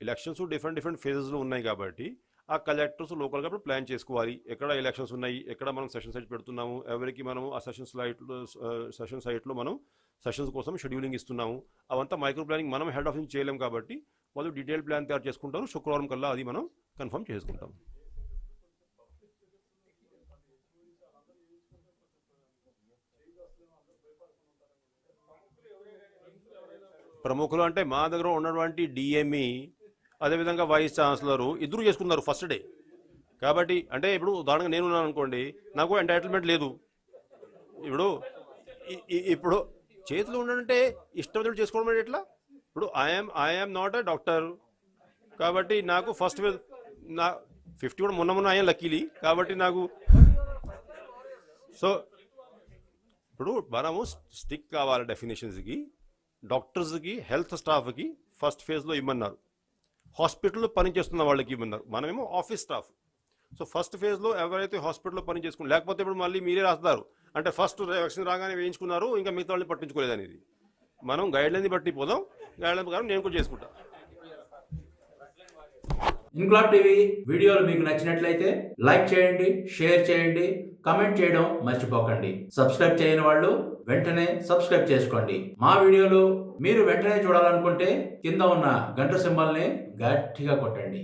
[SPEAKER 3] ఎలక్షన్స్ డిఫరెంట్ ఫేజెస్లో ఉన్నాయి కాబట్టి ఆ కలెక్టర్స్ లోకల్గా ఇప్పుడు ప్లాన్ చేసుకోవాలి. ఎక్కడ ఎలక్షన్స్ ఉన్నాయి, ఎక్కడ మనం సెషన్ సైట్ పెడుతున్నాము, ఎవరికి మనము ఆ సెషన్ సైట్లో మనం సెషన్స్ కోసం షెడ్యూలింగ్ ఇస్తున్నాము, అవంతా మైక్రో ప్లానింగ్ మనం హెడ్ ఆఫీస్ చేయలేం కాబట్టి వాళ్ళు డీటెయిల్ ప్లాన్ తయారు చేసుకుంటారు. శుక్రవారం కల్లా అది మనం కన్ఫర్మ్ చేసుకుంటాం. ప్రముఖులు అంటే మా దగ్గర ఉన్నటువంటి డిఎంఈ అదేవిధంగా వైస్ ఛాన్సలరు ఇద్దరు చేసుకున్నారు ఫస్ట్ డే. కాబట్టి అంటే ఇప్పుడు ఉదాహరణగా నేను ఉన్నాను అనుకోండి, నాకు ఎంటైటిల్మెంట్ లేదు. ఇప్పుడు చేతిలో ఉండాలంటే ఇష్టం చేసుకోవడం అంటే ఎట్లా? ఇప్పుడు ఐఎమ్ నాట్ ఎ డాక్టర్ కాబట్టి నాకు ఫస్ట్ నా 50 కూడా మొన్న అయ్యాను లక్కీలీ కాబట్టి నాకు. సో ఇప్పుడు మనము స్టిక్ కావాలి డెఫినేషన్స్కి. డాక్టర్స్కి, హెల్త్ స్టాఫ్కి ఫస్ట్ ఫేజ్లో ఇమ్మన్నారు, హాస్పిటల్లో పనిచేస్తున్న వాళ్ళకి ఇమ్మన్నారు, మనమేమో ఆఫీస్ స్టాఫ్. సో ఫస్ట్ ఫేజ్లో ఎవరైతే హాస్పిటల్లో పని చేసుకున్నారు, లేకపోతే ఇప్పుడు మళ్ళీ మీరే రాస్తారు అంటే ఫస్ట్ వ్యాక్సిన్ రాగానే వేయించుకున్నారు ఇంకా మిగతా వాళ్ళని పట్టించుకోలేదు అనేది. మనం గైడ్లైన్ని బట్టి పోదాం, గైడ్లైన్ ప్రకారం నేను కూడా చేసుకుంటా.
[SPEAKER 1] ఇన్క్లాబ్ టీవీ వీడియోలు మీకు నచ్చినట్లయితే లైక్ చేయండి, షేర్ చేయండి, కామెంట్ చేయడం మర్చిపోకండి. సబ్స్క్రైబ్ చేయని వాళ్ళు వెంటనే సబ్స్క్రైబ్ చేసుకోండి. మా వీడియోలు మీరు వెంటనే చూడాలనుకుంటే కింద ఉన్న గంట సింబల్ని గట్టిగా కొట్టండి.